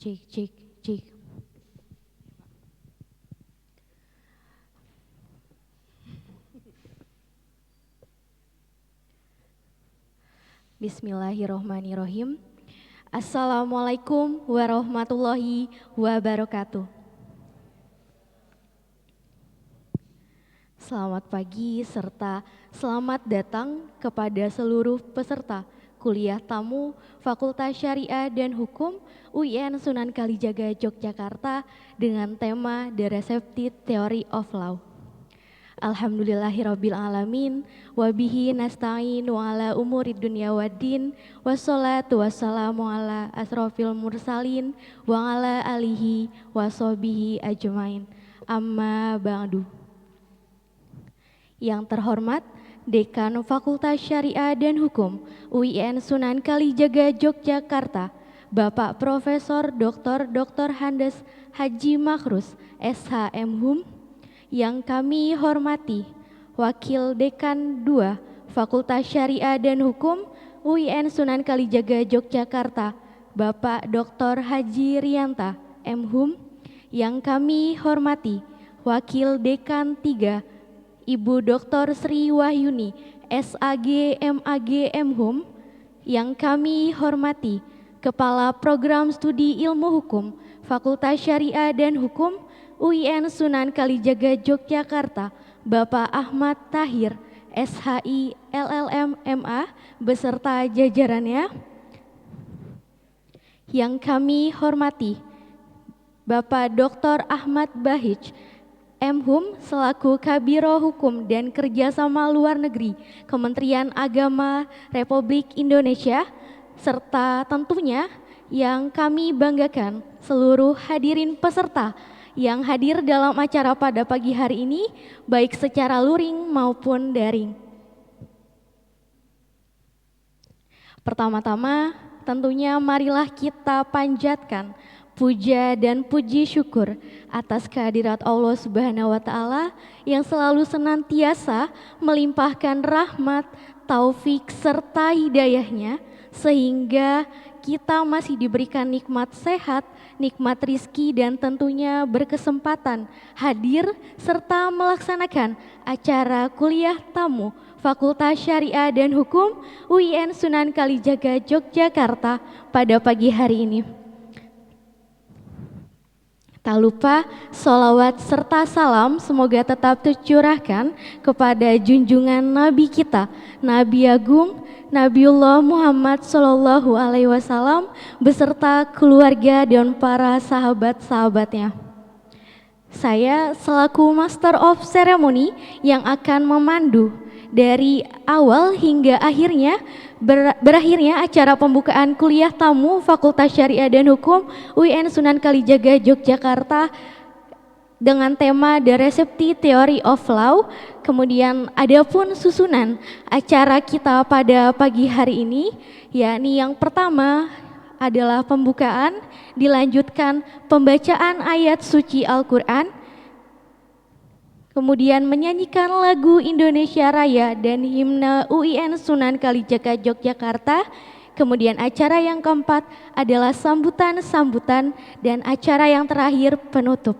Cek, cek, cek. Bismillahirrohmanirrohim. Assalamualaikum warahmatullahi wabarakatuh. Selamat pagi serta selamat datang kepada seluruh peserta kuliah tamu Fakultas Syariah dan Hukum UIN Sunan Kalijaga Yogyakarta dengan tema The Receptive Theory of Law. Alhamdulillahirabbil alamin wa bihi nasta'in wa ala umurid dunya waddin wassalatu wassalamu ala asrofil mursalin wa ala alihi wa sahbihi ajmain. Amma ba'du. Yang terhormat Dekan Fakultas Syariah dan Hukum UIN Sunan Kalijaga Yogyakarta, Bapak Profesor Dr. Handes Haji Makhrus SHM yang kami hormati Wakil Dekan 2 Fakultas Syariah dan Hukum UIN Sunan Kalijaga Yogyakarta, Bapak Dr. Haji Rianta yang kami hormati Wakil Dekan 3 Ibu Dr. Sri Wahyuni SAG MAG yang kami hormati Kepala Program Studi Ilmu Hukum Fakultas Syariah dan Hukum UIN Sunan Kalijaga Yogyakarta, Bapak Ahmad Tahir SHI LLM MA beserta jajarannya. Yang kami hormati Bapak Dr. Ahmad Bahij selaku Kabiro Hukum dan Kerjasama Luar Negeri Kementerian Agama Republik Indonesia, serta tentunya yang kami banggakan seluruh hadirin peserta yang hadir dalam acara pada pagi hari ini, baik secara luring maupun daring. Pertama-tama, tentunya marilah kita panjatkan puja dan puji syukur atas kehadirat Allah Subhanahu wa Ta'ala yang selalu senantiasa melimpahkan rahmat, taufik serta hidayahnya, sehingga kita masih diberikan nikmat sehat, nikmat rizki, dan tentunya berkesempatan hadir serta melaksanakan acara kuliah tamu Fakultas Syariah dan Hukum UIN Sunan Kalijaga Yogyakarta pada pagi hari ini. Tak lupa sholawat serta salam semoga tetap tercurahkan kepada junjungan Nabi kita, Nabi Agung Nabiullah Muhammad Sallallahu Alaihi Wasallam beserta keluarga dan para sahabat-sahabatnya. Saya selaku Master of Ceremony yang akan memandu dari awal hingga berakhirnya acara pembukaan kuliah tamu Fakultas Syariah dan Hukum UIN Sunan Kalijaga Yogyakarta dengan tema The Receptive Theory of Law. Kemudian ada pun susunan acara kita pada pagi hari ini, yakni yang pertama adalah pembukaan, dilanjutkan pembacaan ayat suci Al-Quran, kemudian menyanyikan lagu Indonesia Raya dan himne UIN Sunan Kalijaga Yogyakarta. Kemudian acara yang keempat adalah sambutan-sambutan dan acara yang terakhir penutup.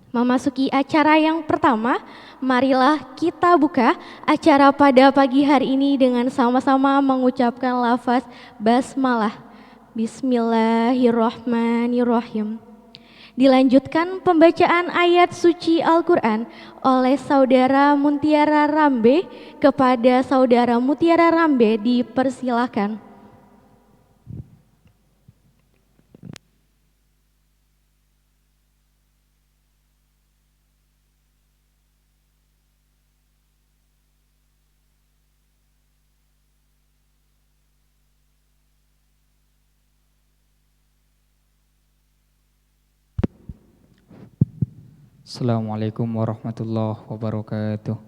Memasuki acara yang pertama, marilah kita buka acara pada pagi hari ini dengan sama-sama mengucapkan lafaz basmalah. Bismillahirrahmanirrahim. Dilanjutkan pembacaan ayat suci Al-Quran oleh Saudara Mutiara Rambe. Kepada Saudara Mutiara Rambe dipersilahkan. Assalamualaikum warahmatullahi wabarakatuh.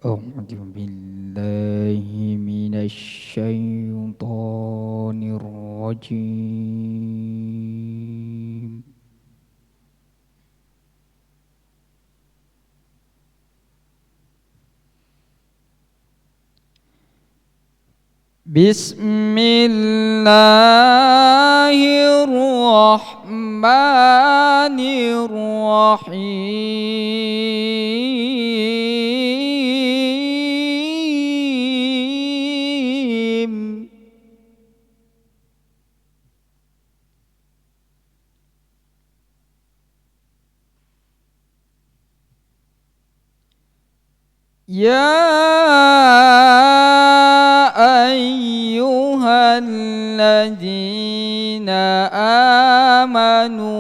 A'udzu billahi minasy syaithanir rajim. Bismillahirrahmanirrahim. Ya ayyuhalladzina amanu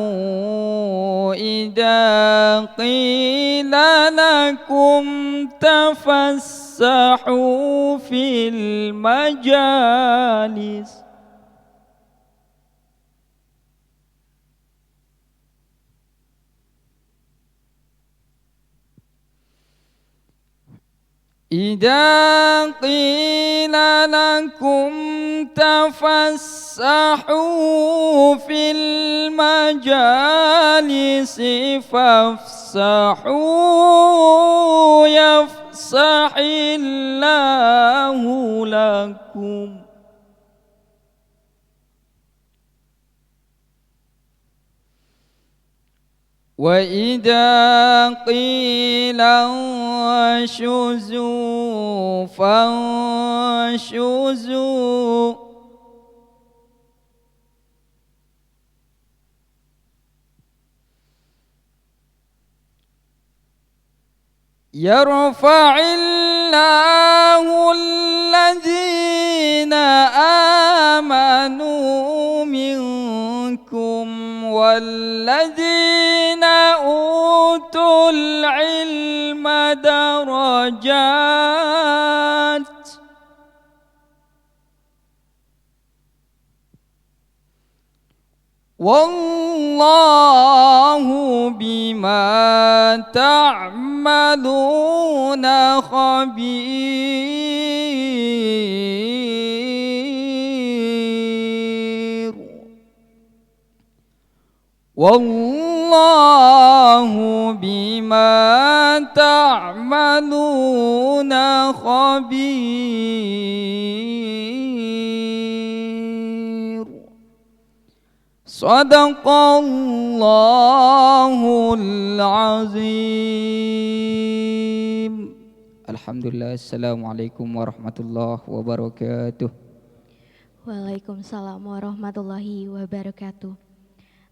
idza qila lakum tafassahu fil majalis إذا قيل لكم تفسحوا في المجالس فافسحوا يفسح الله لكم وإذا قيل انشزوا فانشزوا يرفع الله الذين آمنوا منكم والذين أوتوا العلم درجات والله بما تعملون خبير والله بما تعملون خبير Sadaqallahul azim. Alhamdulillah. Assalamualaikum warahmatullahi wabarakatuh. Waalaikumsalam warahmatullahi wabarakatuh.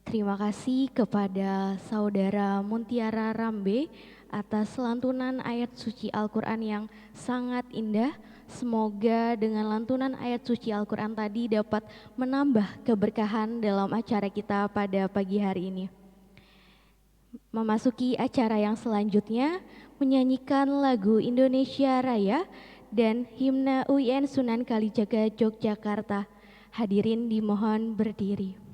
Terima kasih kepada Saudara Muntiara Rambe atas lantunan ayat suci Al-Quran yang sangat indah. Semoga dengan lantunan ayat suci Al-Quran tadi dapat menambah keberkahan dalam acara kita pada pagi hari ini. Memasuki acara yang selanjutnya, menyanyikan lagu Indonesia Raya dan himne UIN Sunan Kalijaga Yogyakarta. Hadirin dimohon berdiri.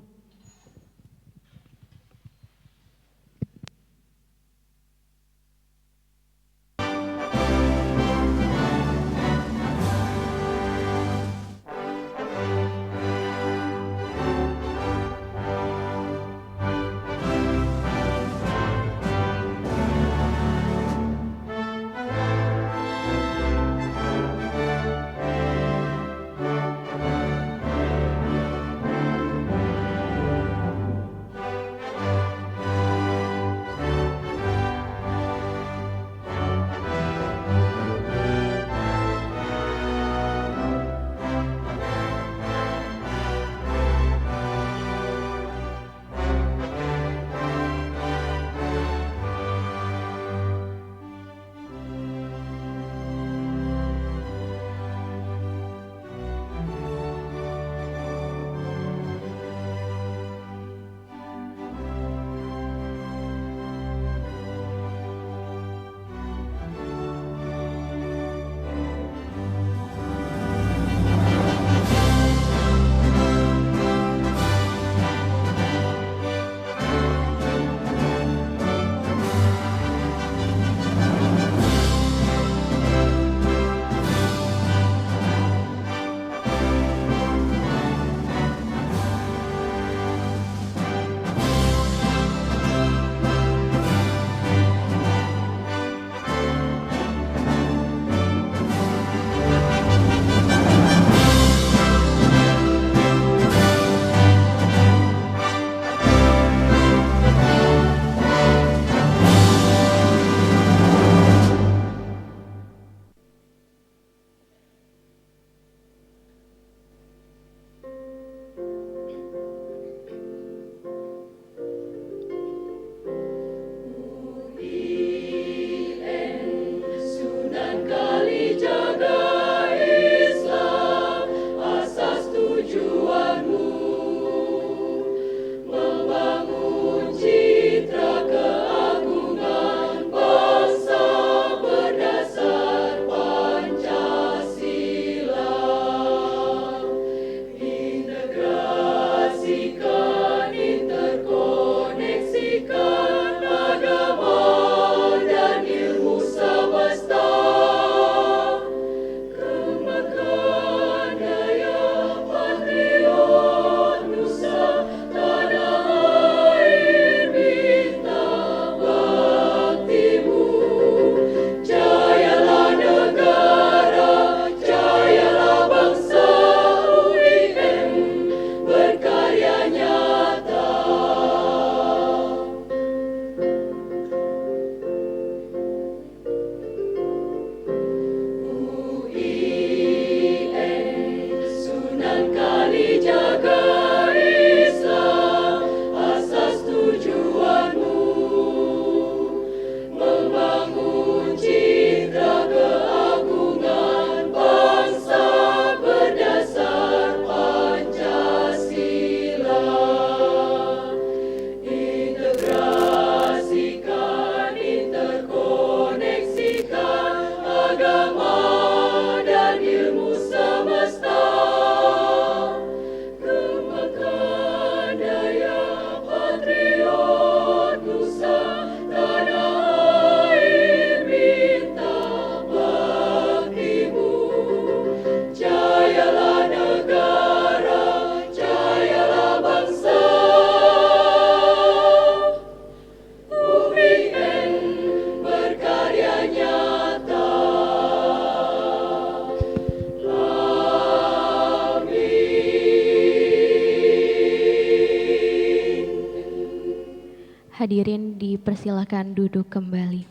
Hadirin dipersilakan duduk kembali.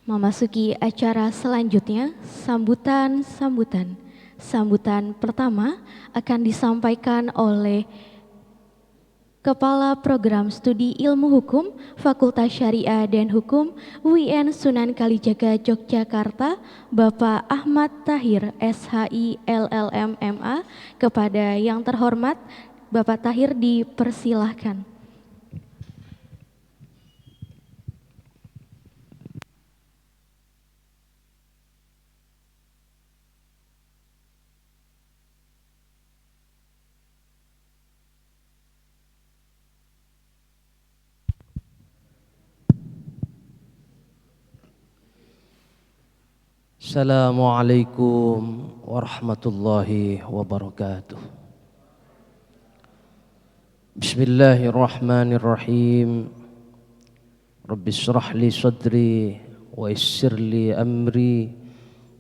Memasuki acara selanjutnya, sambutan. Sambutan pertama akan disampaikan oleh Kepala Program Studi Ilmu Hukum Fakultas Syariah dan Hukum UIN Sunan Kalijaga Yogyakarta, Bapak Ahmad Tahir, SHI LLM MA. Kepada yang terhormat Bapak Tahir dipersilahkan. Assalamualaikum warahmatullahi wabarakatuh. Bismillahirrahmanirrahim. Rabbi shrah li sadri wa yassir li amri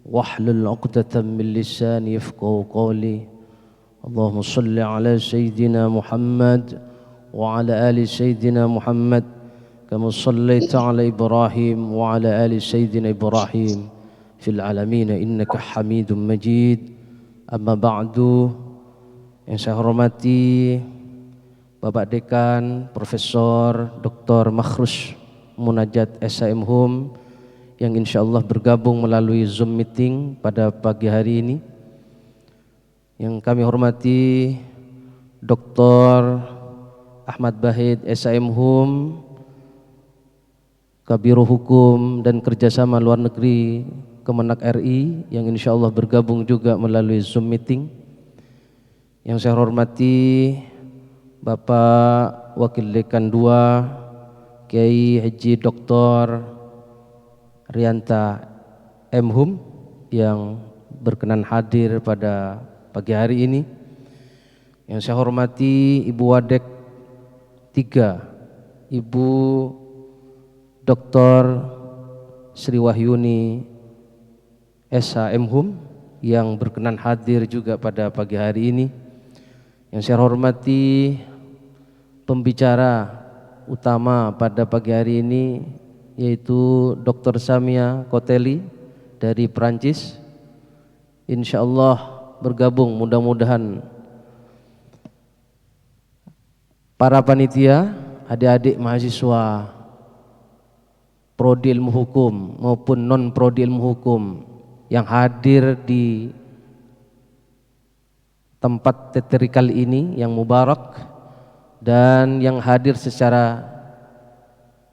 wahlul 'uqdatam min lisani yafqahu qawli. Allahumma shalli ala sayyidina Muhammad wa ala ali sayyidina Muhammad kama shallaita ala Ibrahim wa ala ali sayyidina Ibrahim fil alamin innaka Hamidum Majid. Amma ba'du. Yang saya hormati Bapak Dekan Profesor Dr. Makhrus Munajat SHM Hum yang insyaallah bergabung melalui Zoom meeting pada pagi hari ini. Yang kami hormati Dr. Ahmad Bahid SHM Hum, Kabiro Hukum dan Kerjasama Luar Negeri Kemenak RI yang insya Allah bergabung juga melalui Zoom meeting. Yang saya hormati Bapak Wakil Dekan 2 Kiai Haji Dr. Rianta M. Hum yang berkenan hadir pada pagi hari ini. Yang saya hormati Ibu Wadek 3 Ibu Dr. Sri Wahyuni SHM Hum yang berkenan hadir juga pada pagi hari ini. Yang saya hormati pembicara utama pada pagi hari ini yaitu Dr. Samia Koteli dari Perancis. Insya Allah bergabung, mudah-mudahan para panitia, adik-adik mahasiswa Prodi Ilmu Hukum maupun non Prodi Ilmu Hukum yang hadir di tempat teatrikal ini yang mubarak dan yang hadir secara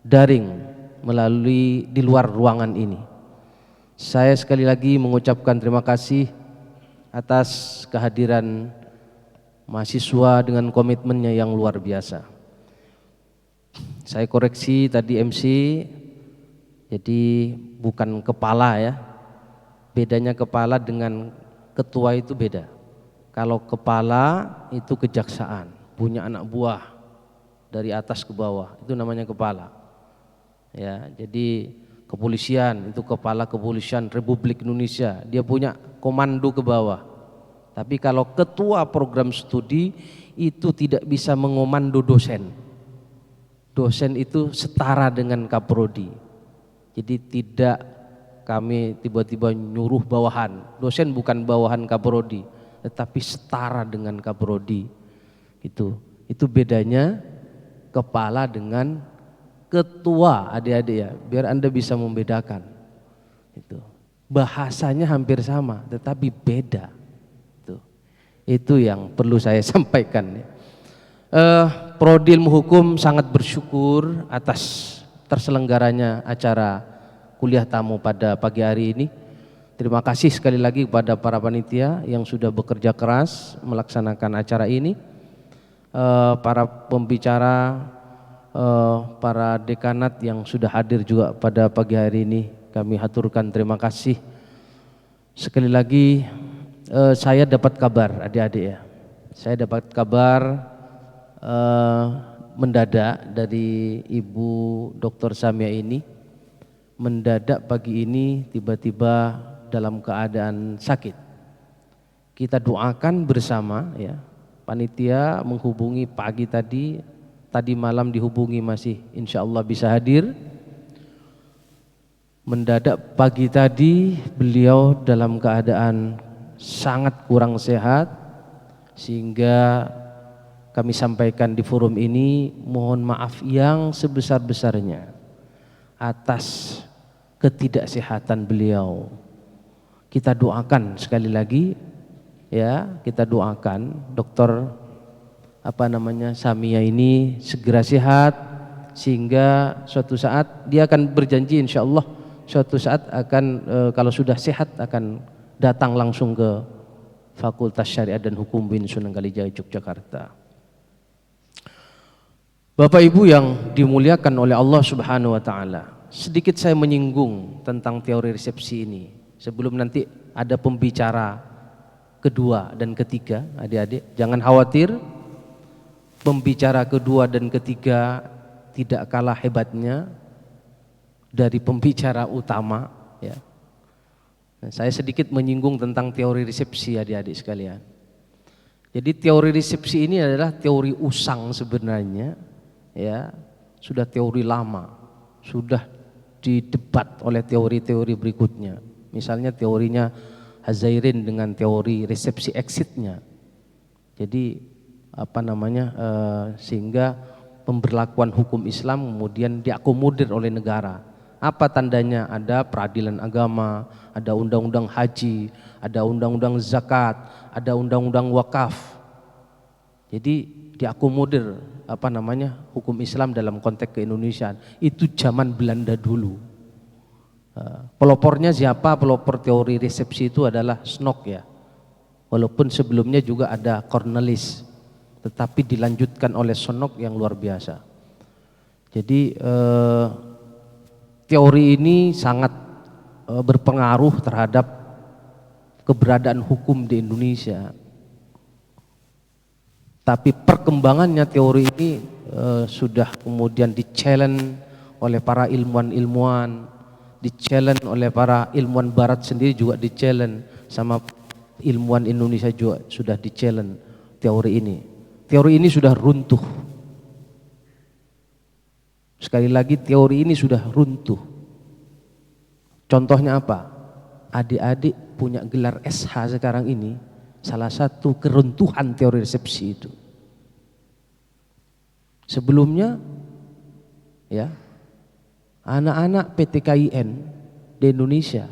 daring melalui di luar ruangan ini. Saya sekali lagi mengucapkan terima kasih atas kehadiran mahasiswa dengan komitmennya yang luar biasa. Saya koreksi tadi MC, jadi bukan kepala ya. Bedanya kepala dengan ketua itu beda. Kalau kepala itu kejaksaan, punya anak buah dari atas ke bawah, itu namanya kepala. Ya, jadi kepolisian itu kepala kepolisian Republik Indonesia, dia punya komando ke bawah. Tapi kalau ketua program studi itu tidak bisa mengomando dosen. Dosen itu setara dengan kaprodi. Jadi tidak kami tiba-tiba nyuruh bawahan. Dosen bukan bawahan kaprodi, tetapi setara dengan kaprodi. Itu bedanya kepala dengan ketua, adik-adik ya, biar Anda bisa membedakan. Bahasanya hampir sama, tetapi beda. Itu yang perlu saya sampaikan. Prodi Ilmu Hukum sangat bersyukur atas terselenggaranya acara kuliah tamu pada pagi hari ini. Terima kasih sekali lagi kepada para panitia yang sudah bekerja keras melaksanakan acara ini. Para pembicara, para dekanat yang sudah hadir juga pada pagi hari ini, kami haturkan terima kasih. Sekali lagi saya dapat kabar adik-adik ya. Saya dapat kabar mendadak dari Ibu Dr. Samia ini. Mendadak pagi ini tiba-tiba dalam keadaan sakit. Kita doakan bersama ya, Panitia menghubungi pagi tadi malam dihubungi masih insya Allah bisa hadir. Mendadak pagi tadi beliau dalam keadaan sangat kurang sehat, sehingga kami sampaikan di forum ini mohon maaf yang sebesar-besarnya atas ketidaksehatan beliau. Kita doakan sekali lagi ya, kita doakan Dokter Samia ini segera sehat, sehingga suatu saat dia akan berjanji insya Allah suatu saat akan kalau sudah sehat akan datang langsung ke Fakultas Syariat dan Hukum UIN Sunan Kalijaga Yogyakarta. Bapak Ibu yang dimuliakan oleh Allah Subhanahu wa taala, sedikit saya menyinggung tentang teori resepsi ini sebelum nanti ada pembicara kedua dan ketiga. Adik-adik jangan khawatir, pembicara kedua dan ketiga tidak kalah hebatnya dari pembicara utama ya. Nah, saya sedikit menyinggung tentang teori resepsi adik-adik sekalian. Jadi teori resepsi ini adalah teori usang sebenarnya ya, sudah teori lama, sudah didebat oleh teori-teori berikutnya. Misalnya teorinya Hazairin dengan teori resepsi exitnya. Jadi sehingga pemberlakuan hukum Islam kemudian diakomodir oleh negara. Apa tandanya? Ada peradilan agama, ada undang-undang haji, ada undang-undang zakat, ada undang-undang wakaf. Jadi diakomodir hukum Islam dalam konteks keindonesiaan. Itu zaman Belanda dulu. Pelopornya siapa? Pelopor teori resepsi itu adalah Snok ya. Walaupun sebelumnya juga ada Cornelis, tetapi dilanjutkan oleh Snok yang luar biasa. Jadi teori ini sangat berpengaruh terhadap keberadaan hukum di Indonesia. Tapi perkembangannya teori ini sudah kemudian di-challenge oleh para ilmuwan-ilmuwan, di-challenge oleh para ilmuwan barat sendiri juga di-challenge, sama ilmuwan Indonesia juga sudah di-challenge teori ini. Teori ini sudah runtuh. Sekali lagi teori ini sudah runtuh. Contohnya apa? Adik-adik punya gelar SH sekarang ini, salah satu keruntuhan teori resepsi itu. Sebelumnya ya, anak-anak PTKIN di Indonesia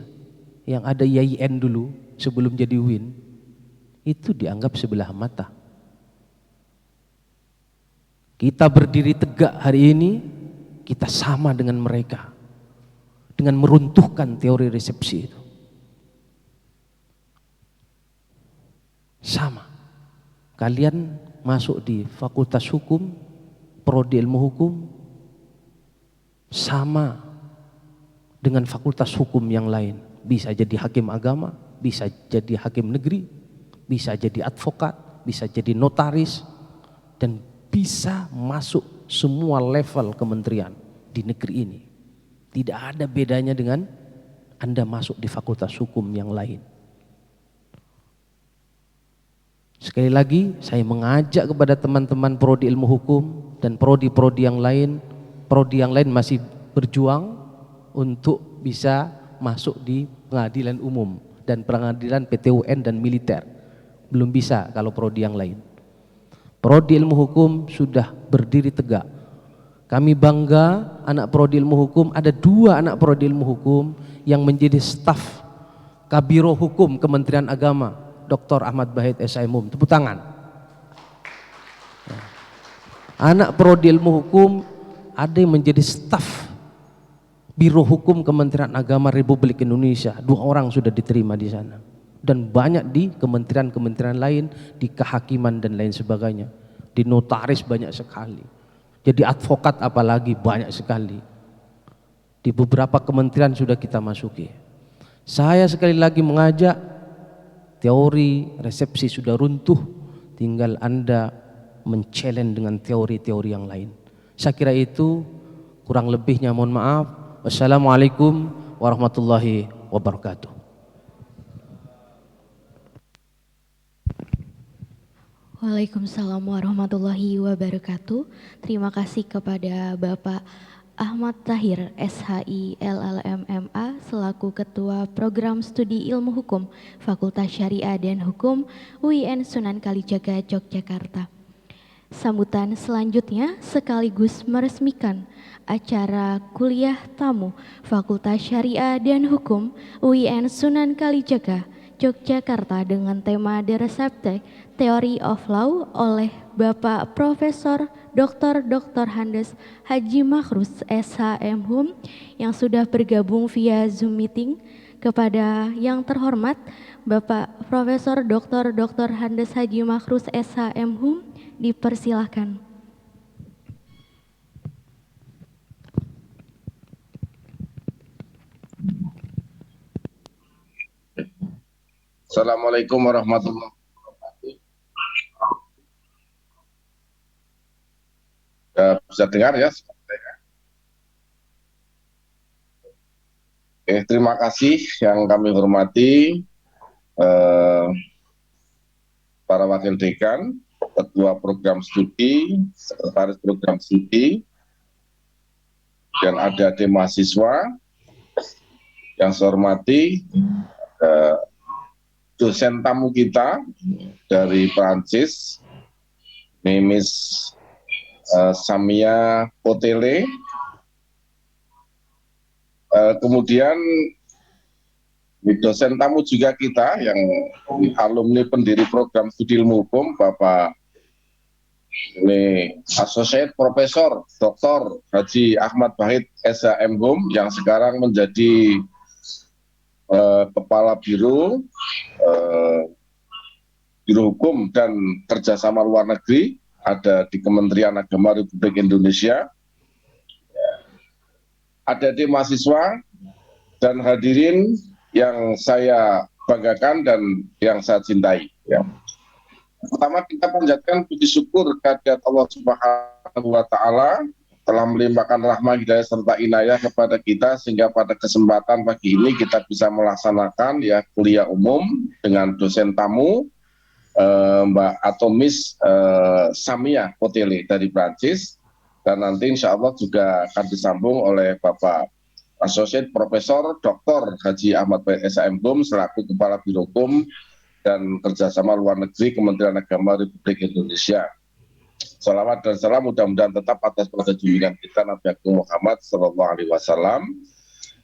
yang ada YIN dulu sebelum jadi UIN itu dianggap sebelah mata. Kita berdiri tegak hari ini, kita sama dengan mereka dengan meruntuhkan teori resepsi itu. Sama. Kalian masuk di Fakultas Hukum, prodi ilmu hukum, sama dengan fakultas hukum yang lain. Bisa jadi hakim agama, bisa jadi hakim negeri, bisa jadi advokat, bisa jadi notaris, dan bisa masuk semua level kementerian di negeri ini. Tidak ada bedanya dengan Anda masuk di fakultas hukum yang lain. Sekali lagi saya mengajak kepada teman-teman prodi ilmu hukum dan prodi-prodi yang lain masih berjuang untuk bisa masuk di pengadilan umum dan pengadilan PT-UN dan militer. Belum bisa kalau prodi yang lain. Prodi ilmu hukum sudah berdiri tegak. Kami bangga anak prodi ilmu hukum, ada 2 anak prodi ilmu hukum yang menjadi staf Kabiro Hukum Kementerian Agama, Dr. Ahmad Bahid SIMUM. Tepuk tangan. Anak prodi ilmu hukum ada yang menjadi staf Biro Hukum Kementerian Agama Republik Indonesia. 2 orang sudah diterima di sana. Dan banyak di kementerian-kementerian lain, di kehakiman dan lain sebagainya. Di notaris banyak sekali. Jadi advokat apalagi banyak sekali. Di beberapa kementerian sudah kita masuki. Saya sekali lagi mengajak, teori resepsi sudah runtuh, tinggal Anda men-challenge dengan teori-teori yang lain. Saya kira itu, kurang lebihnya mohon maaf. Wassalamualaikum warahmatullahi wabarakatuh. Waalaikumsalam warahmatullahi wabarakatuh. Terima kasih kepada Bapak Ahmad Tahir, SHI LLM.MA, selaku Ketua Program Studi Ilmu Hukum Fakultas Syariah dan Hukum UIN Sunan Kalijaga, Yogyakarta. Sambutan selanjutnya sekaligus meresmikan acara kuliah tamu Fakultas Syariah dan Hukum UIN Sunan Kalijaga, Yogyakarta dengan tema The Recepte Theory of Law oleh Bapak Profesor Dr. Handes Haji Makhrus SHM yang sudah bergabung via Zoom meeting. Kepada yang terhormat Bapak Profesor Dr. Handes Haji Makhrus SHM dipersilahkan. Assalamualaikum warahmatullahi wabarakatuh. Bisa dengar ya? Terima kasih yang kami hormati para wakil dekan, ketua program studi, sekretaris program studi, dan adik-adik mahasiswa yang saya hormati, dosen tamu kita dari Prancis, Miss Samia Potele, kemudian dosen tamu juga kita yang alumni pendiri program studi ilmu hukum, Bapak Associate Profesor Dr. Haji Ahmad Bahid SHM yang sekarang menjadi Kepala Biro Hukum dan Kerjasama Luar Negeri ada di Kementerian Agama Republik Indonesia. Adik-adik mahasiswa dan hadirin yang saya banggakan dan yang saya cintai. Ya. Pertama kita panjatkan puji syukur kehadirat Allah Subhanahu wa Ta'ala telah melimpahkan rahmah hidayah serta inayah kepada kita sehingga pada kesempatan pagi ini kita bisa melaksanakan ya kuliah umum dengan dosen tamu Mbak atau Miss Samia Potele dari Prancis, dan nanti insya Allah juga akan disambung oleh Bapak Associate Profesor Dr. Haji Ahmad Bahid SHM selaku Kepala Biro Hukum dan Kerjasama Luar Negeri Kementerian Agama Republik Indonesia. Salawat dan salam mudah-mudahan tetap atas pada junjungan kita Nabi Agung Muhammad SAW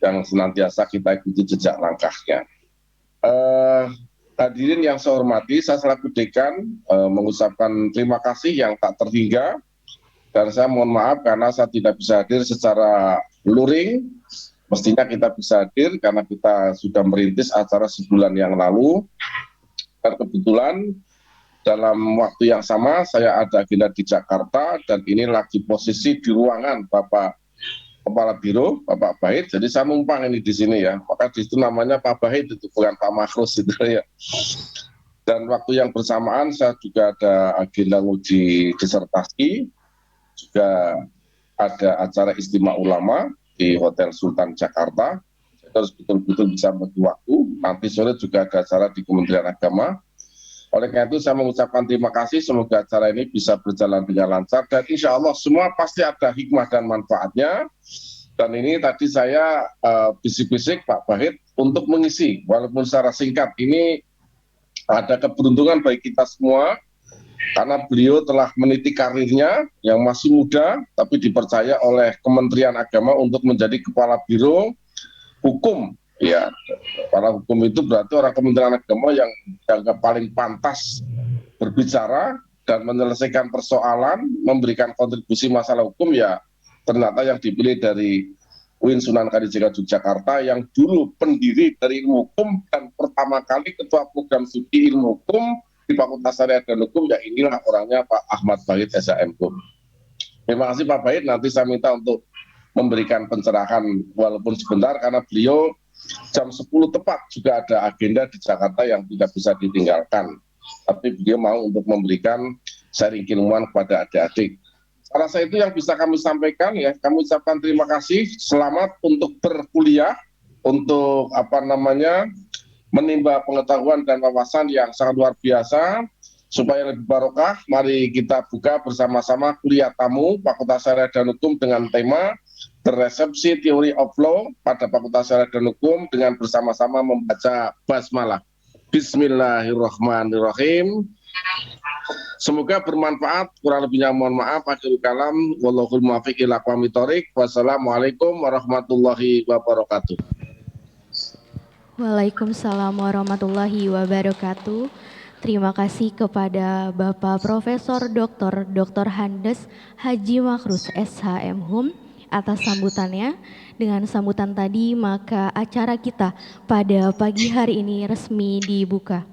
yang senantiasa kita ikuti jejak langkahnya. Hadirin yang saya hormati, saya selaku dekan mengucapkan terima kasih yang tak terhingga, dan saya mohon maaf karena saya tidak bisa hadir secara luring. Mestinya kita bisa hadir karena kita sudah merintis acara sebulan yang lalu, dan kebetulan dalam waktu yang sama saya ada agenda di Jakarta dan ini lagi posisi di ruangan Bapak Kepala Biro, Bapak Bahid. Jadi saya numpang ini di sini ya. Maka di situ namanya Pak Bahid, itu bukan Pak Makhrus itu ya. Dan waktu yang bersamaan saya juga ada agenda uji disertasi, juga ada acara istimewa ulama di Hotel Sultan Jakarta. Saya harus betul-betul bisa bagi waktu. Nanti sore juga ada acara di Kementerian Agama. Oleh karena itu saya mengucapkan terima kasih, semoga acara ini bisa berjalan dengan lancar dan insya Allah semua pasti ada hikmah dan manfaatnya. Dan ini tadi saya bisik-bisik Pak Bahid untuk mengisi, walaupun secara singkat, ini ada keberuntungan bagi kita semua karena beliau telah meniti karirnya yang masih muda tapi dipercaya oleh Kementerian Agama untuk menjadi Kepala Biro Hukum. Ya, para hukum itu berarti orang Kementerian Agama yang dianggap paling pantas berbicara dan menyelesaikan persoalan, memberikan kontribusi masalah hukum, ya ternyata yang dipilih dari UIN Sunan Kalijaga Yogyakarta yang dulu pendiri dari ilmu hukum dan pertama kali ketua program studi ilmu hukum di Fakultas Syariah dan Hukum, ya inilah orangnya Pak Ahmad Bahid SHM. Terima kasih Pak Bahid, nanti saya minta untuk memberikan pencerahan walaupun sebentar karena beliau jam 10 tepat juga ada agenda di Jakarta yang tidak bisa ditinggalkan. Tapi beliau mau untuk memberikan sharing ilmuwan kepada adik-adik. Saya rasa itu yang bisa kami sampaikan ya. Kami ucapkan terima kasih, selamat untuk berkuliah, untuk menimba pengetahuan dan wawasan yang sangat luar biasa. supaya lebih barokah, mari kita buka bersama-sama kuliah tamu Fakultas Syariah dan Hukum dengan tema The Reception Theory of Law pada Fakultas Syariah dan Hukum dengan bersama-sama membaca basmalah. Bismillahirrahmanirrahim. Semoga bermanfaat, kurang lebihnya mohon maaf. Akhirul kalam, wallahul muwaffiq ila aqwamit thoriq. Wassalamualaikum warahmatullahi wabarakatuh. Waalaikumsalam warahmatullahi wabarakatuh. Terima kasih kepada Bapak Profesor Dr. Handes Haji Makrus SHM Hum atas sambutannya. Dengan sambutan tadi, maka acara kita pada pagi hari ini resmi dibuka.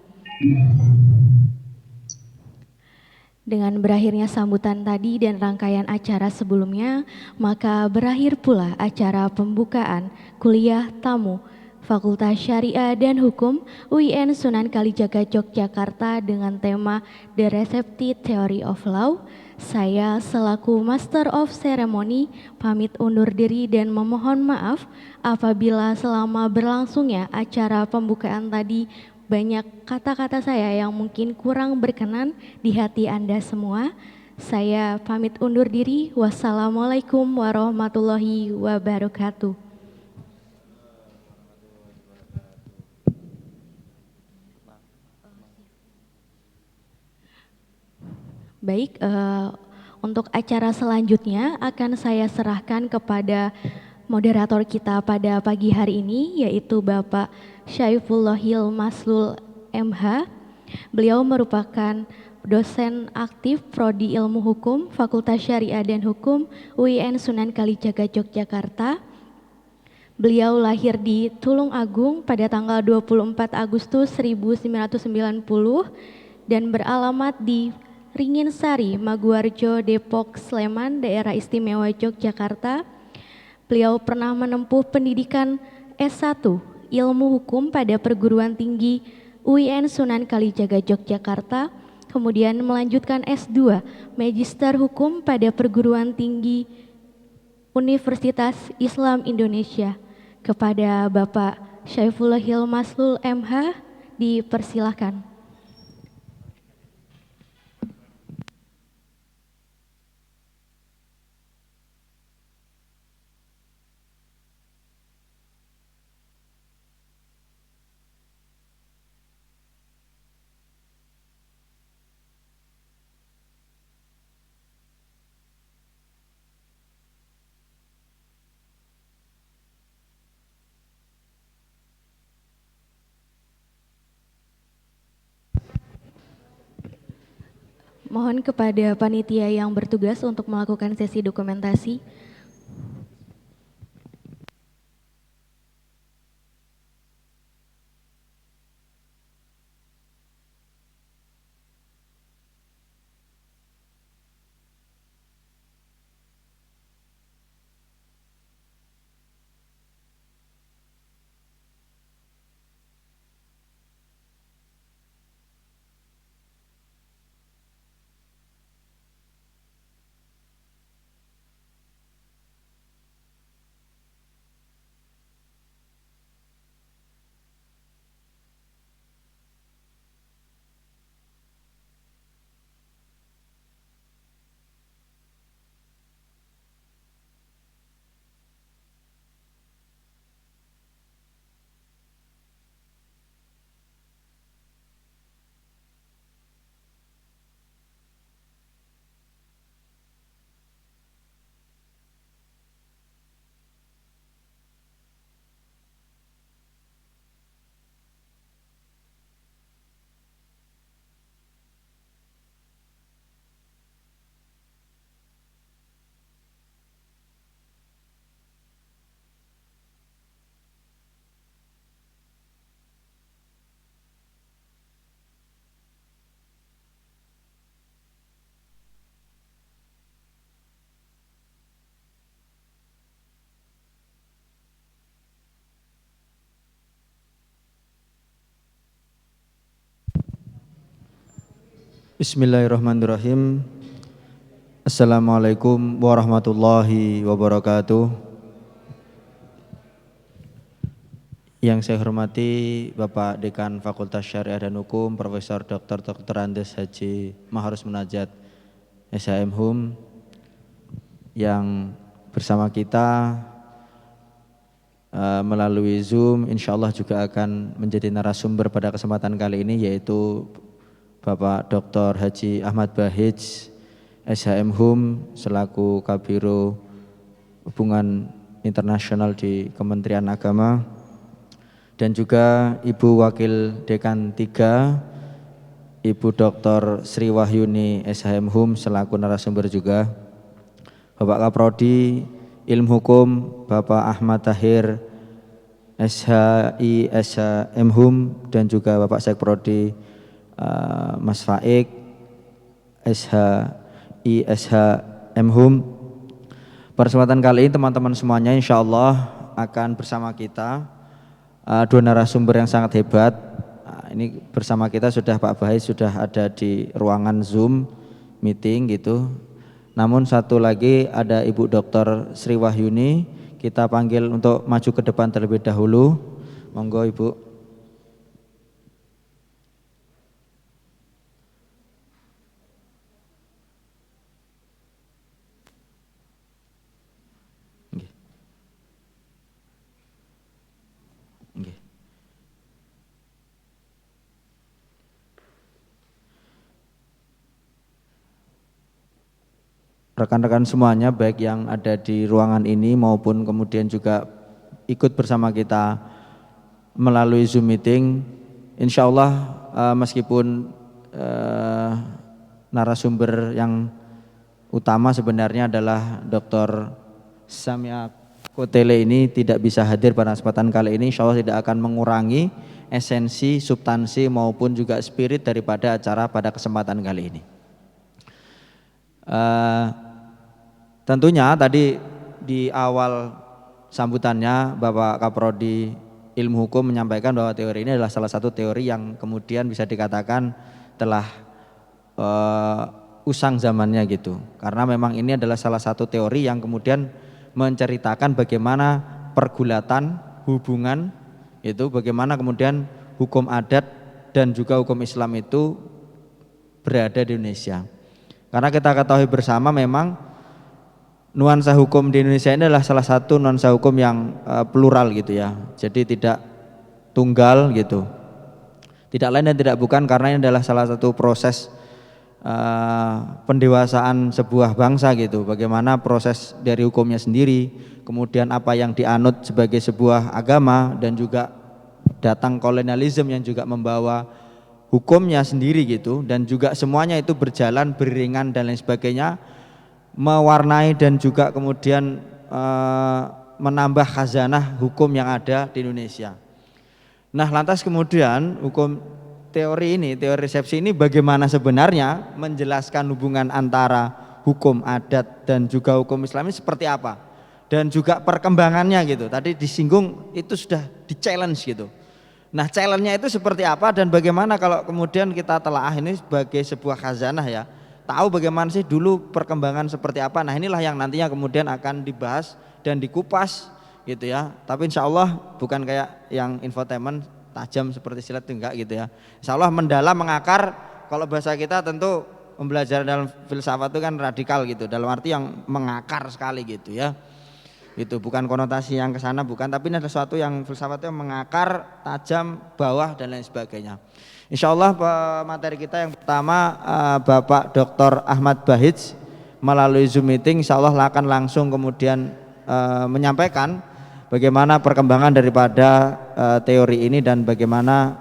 Dengan berakhirnya sambutan tadi dan rangkaian acara sebelumnya, maka berakhir pula acara pembukaan kuliah tamu Fakultas Syariah dan Hukum UIN Sunan Kalijaga Yogyakarta dengan tema The Receptive Theory of Law. Saya selaku Master of Ceremony pamit undur diri dan memohon maaf apabila selama berlangsungnya acara pembukaan tadi banyak kata-kata saya yang mungkin kurang berkenan di hati Anda semua. Saya pamit undur diri. Wassalamualaikum warahmatullahi wabarakatuh. Baik, untuk acara selanjutnya akan saya serahkan kepada moderator kita pada pagi hari ini, yaitu Bapak Syaifullahil Maslul MH. Beliau merupakan dosen aktif Prodi Ilmu Hukum Fakultas Syariah dan Hukum UIN Sunan Kalijaga Yogyakarta. Beliau lahir di Tulung Agung pada tanggal 24 Agustus 1990 dan beralamat di Ringinsari, Maguwarjo, Depok, Sleman, Daerah Istimewa Yogyakarta. Beliau pernah menempuh pendidikan S1 Ilmu Hukum pada Perguruan Tinggi UIN Sunan Kalijaga Yogyakarta, kemudian melanjutkan S2 Magister Hukum pada Perguruan Tinggi Universitas Islam Indonesia. Kepada Bapak Syaifullahil Maslul MH dipersilahkan. Mohon kepada panitia yang bertugas untuk melakukan sesi dokumentasi. Bismillahirrahmanirrahim. Assalamualaikum warahmatullahi wabarakatuh. Yang saya hormati Bapak Dekan Fakultas Syariah dan Hukum, Profesor Dr. Andes Haji Maharus Munajat, SHM HUM, yang bersama kita melalui Zoom insya Allah juga akan menjadi narasumber pada kesempatan kali ini, yaitu Bapak Dr. Haji Ahmad Bahij, SHM HUM, selaku Kabiro Hubungan Internasional di Kementerian Agama, dan juga Ibu Wakil Dekan 3, Ibu Dr. Sri Wahyuni, SHM HUM, selaku narasumber juga, Bapak Kaprodi Ilmu Hukum, Bapak Ahmad Tahir, SHI SHM HUM, dan juga Bapak Sekprodi Mas Faik, SHI SHM HUM. Pada kesempatan kali ini teman-teman semuanya insya Allah akan bersama kita dua narasumber yang sangat hebat. Ini bersama kita sudah Pak Bahij sudah ada di ruangan Zoom meeting gitu. Namun satu lagi ada Ibu Dr. Sri Wahyuni, kita panggil untuk maju ke depan terlebih dahulu. Monggo Ibu. Rekan-rekan semuanya, baik yang ada di ruangan ini maupun kemudian juga ikut bersama kita melalui Zoom meeting, insya Allah meskipun narasumber yang utama sebenarnya adalah Dr. Samia Kotele ini tidak bisa hadir pada kesempatan kali ini, insya Allah tidak akan mengurangi esensi, substansi maupun juga spirit daripada acara pada kesempatan kali ini. Tentunya tadi di awal sambutannya Bapak Kaprodi Ilmu Hukum menyampaikan bahwa teori ini adalah salah satu teori yang kemudian bisa dikatakan telah usang zamannya gitu. Karena memang ini adalah salah satu teori yang kemudian menceritakan bagaimana pergulatan hubungan itu, bagaimana kemudian hukum adat dan juga hukum Islam itu berada di Indonesia. Karena kita ketahui bersama memang nuansa hukum di Indonesia ini adalah salah satu nuansa hukum yang plural gitu ya. Jadi tidak tunggal gitu. Tidak lain dan tidak bukan karena ini adalah salah satu proses pendewasaan sebuah bangsa gitu. Bagaimana proses dari hukumnya sendiri, kemudian apa yang dianut sebagai sebuah agama, dan juga datang kolonialisme yang juga membawa hukumnya sendiri gitu, dan juga semuanya itu berjalan beriringan dan lain sebagainya, mewarnai dan juga kemudian menambah khazanah hukum yang ada di Indonesia. Nah, lantas kemudian hukum teori ini, teori resepsi ini bagaimana sebenarnya menjelaskan hubungan antara hukum adat dan juga hukum Islam ini seperti apa, dan juga perkembangannya gitu. Tadi disinggung itu sudah di-challenge gitu. Nah, challenge-nya itu seperti apa dan bagaimana kalau kemudian kita telaah ini sebagai sebuah khazanah ya. Tahu bagaimana sih dulu perkembangan seperti apa. Nah, inilah yang nantinya kemudian akan dibahas dan dikupas gitu ya. Tapi insya Allah bukan kayak yang infotainment tajam seperti silat, enggak gitu ya. Insya Allah mendalam, mengakar. Kalau bahasa kita tentu pembelajaran dalam filsafat itu kan radikal gitu, dalam arti yang mengakar sekali gitu ya. Itu bukan konotasi yang ke sana, bukan, tapi ini ada sesuatu yang filsafatnya mengakar, tajam, bawah dan lain sebagainya. Insya Allah materi kita yang pertama Bapak Dr. Ahmad Bahij melalui Zoom meeting insya Allah akan langsung kemudian menyampaikan bagaimana perkembangan daripada teori ini dan bagaimana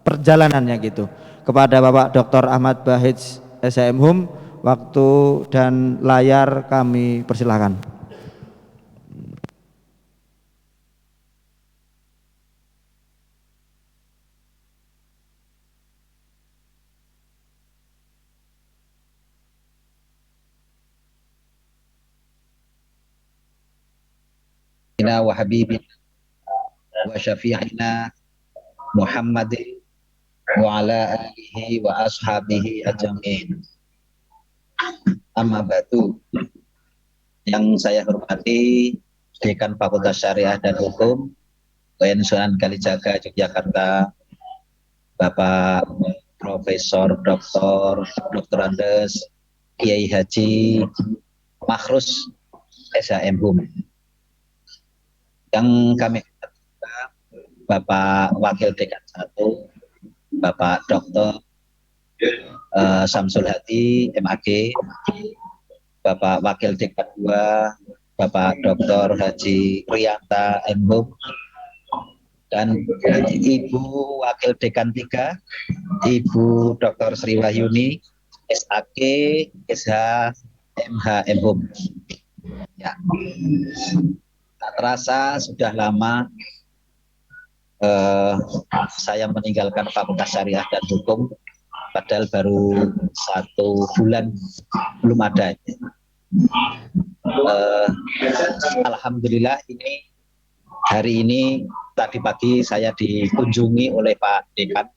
perjalanannya gitu. Kepada Bapak Dr. Ahmad Bahij SHM HUM, waktu dan layar kami persilahkan. Wa habibina wa syafi'ina Muhammadin wa ala alihi wa ashabihi ajma'in. Amma ba'du. Yang saya hormati Dekan Fakultas Syariah dan Hukum, UIN Sunan Kalijaga Yogyakarta, Bapak Profesor Dr. Andes Kiai Haji Makhrus SHMHUM. Yang kami hormati Bapak Wakil Dekan 1, Bapak Dr. Samsul Hadi MAG, Bapak Wakil Dekan 2, Bapak Dr. Haji Riyanta MHUM, dan Ibu Wakil Dekan 3, Ibu Dr. Sri Wahyuni SAK SH MH MHUM. Ya. Tak terasa sudah lama saya meninggalkan Fakultas Syariah dan Hukum, padahal baru 1 bulan belum ada. Alhamdulillah hari ini tadi pagi saya dikunjungi oleh Pak Dekan.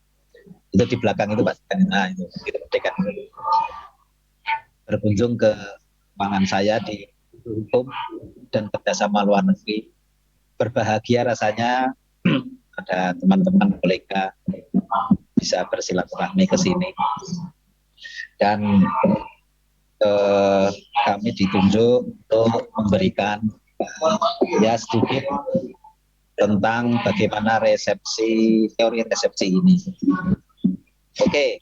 Itu di belakang itu Pak Dekan. Nah, itu Dekan. Berkunjung ke ruangan saya di Hukum dan Kerjasama Luar Negeri. Berbahagia rasanya ada teman-teman kolega bisa bersilaturahmi ke sini. Dan kami ditunjuk untuk memberikan ya sedikit tentang bagaimana teori resepsi ini. Oke,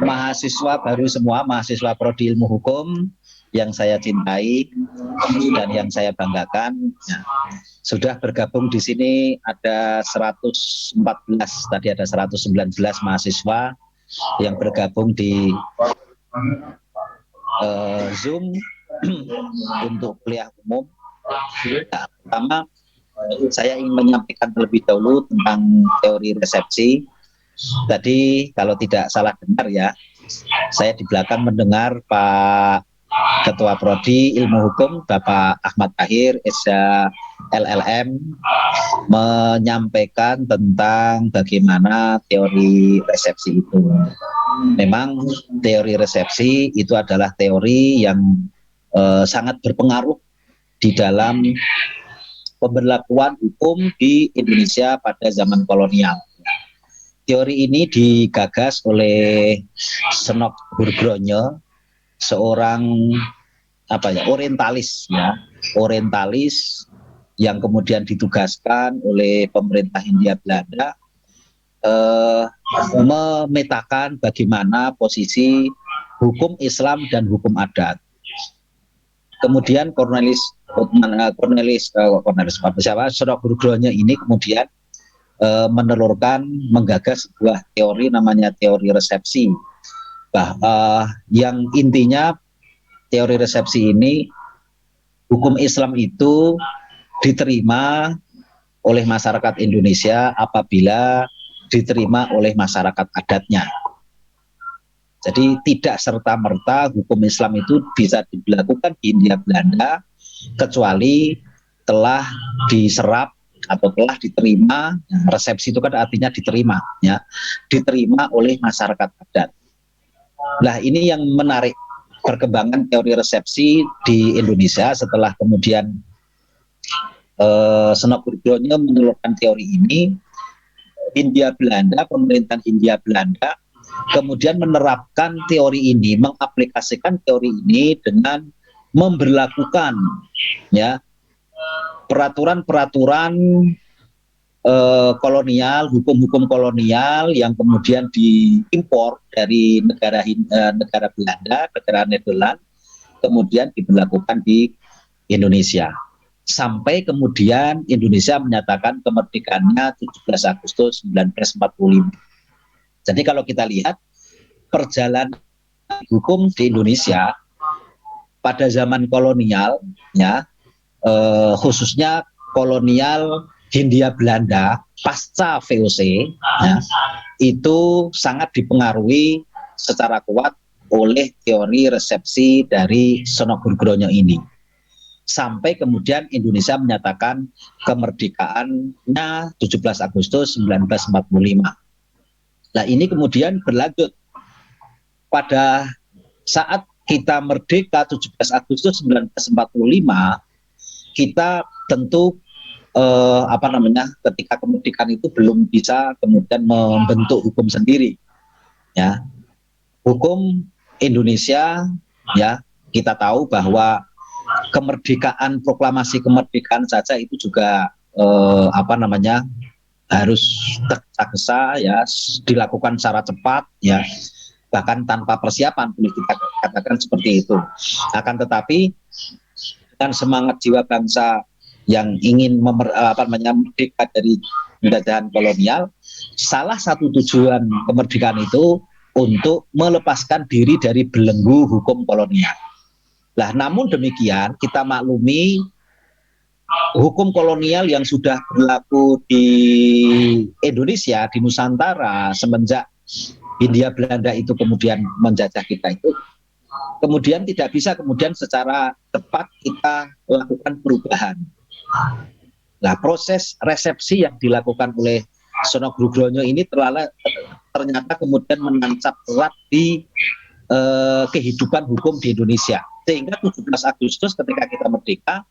mahasiswa baru semua, mahasiswa Prodi Ilmu Hukum yang saya cintai dan yang saya banggakan, ya, sudah bergabung di sini ada 114, tadi ada 119 mahasiswa yang bergabung di Zoom untuk kuliah umum. Nah, pertama saya ingin menyampaikan terlebih dahulu tentang teori resepsi. Tadi kalau tidak salah dengar ya, saya di belakang mendengar Pak Ketua Prodi Ilmu Hukum Bapak Ahmad Tahir SH LLM menyampaikan tentang bagaimana teori resepsi itu. Memang teori resepsi itu adalah teori yang sangat berpengaruh di dalam pemberlakuan hukum di Indonesia pada zaman kolonial. Teori ini digagas oleh Senok Burgronje, seorang orientalis yang kemudian ditugaskan oleh pemerintah Hindia Belanda memetakan bagaimana posisi hukum Islam dan hukum adat. Kemudian Senok Burgronje ini kemudian menggagas sebuah teori namanya teori resepsi. Yang intinya teori resepsi ini, hukum Islam itu diterima oleh masyarakat Indonesia apabila diterima oleh masyarakat adatnya. Jadi tidak serta-merta hukum Islam itu bisa dilakukan di Hindia Belanda kecuali telah diserap atau telah diterima. Resepsi itu kan artinya diterima, ya, diterima oleh masyarakat adat. Nah, ini yang menarik perkembangan teori resepsi di Indonesia setelah kemudian Senok Burgronje menelurkan teori ini. Hindia Belanda, pemerintahan Hindia Belanda kemudian menerapkan teori ini, mengaplikasikan teori ini dengan memberlakukan, ya, peraturan-peraturan kolonial, hukum-hukum kolonial yang kemudian diimpor dari negara Belanda, negara Nederland, kemudian diberlakukan di Indonesia. Sampai kemudian Indonesia menyatakan kemerdekaannya 17 Agustus 1945. Jadi kalau kita lihat perjalanan hukum di Indonesia pada zaman kolonial, ya, khususnya kolonial Hindia Belanda pasca VOC, ya, itu sangat dipengaruhi secara kuat oleh teori resepsi dari Senok Burgronje ini. Sampai kemudian Indonesia menyatakan kemerdekaannya 17 Agustus 1945. Nah, ini kemudian berlanjut pada saat kita merdeka 17 Agustus 1945, kita tentu ketika kemerdekaan itu belum bisa kemudian membentuk hukum sendiri, ya. Hukum Indonesia, ya, kita tahu bahwa kemerdekaan, proklamasi kemerdekaan saja itu juga harus tergesa-gesa, ya, dilakukan secara cepat, ya, bahkan tanpa persiapan, boleh kita katakan seperti itu. Akan tetapi dengan semangat jiwa bangsa yang ingin merdeka dari penjajahan kolonial, salah satu tujuan kemerdekaan itu untuk melepaskan diri dari belenggu hukum kolonial. Nah, namun demikian kita maklumi hukum kolonial yang sudah berlaku di Indonesia, di Nusantara semenjak Hindia Belanda itu kemudian menjajah kita itu, kemudian tidak bisa kemudian secara cepat kita lakukan perubahan. Nah, proses resepsi yang dilakukan oleh Sono Groggolonyo ini ternyata kemudian menancap erat di kehidupan hukum di Indonesia. Sehingga 17 Agustus ketika kita merdeka,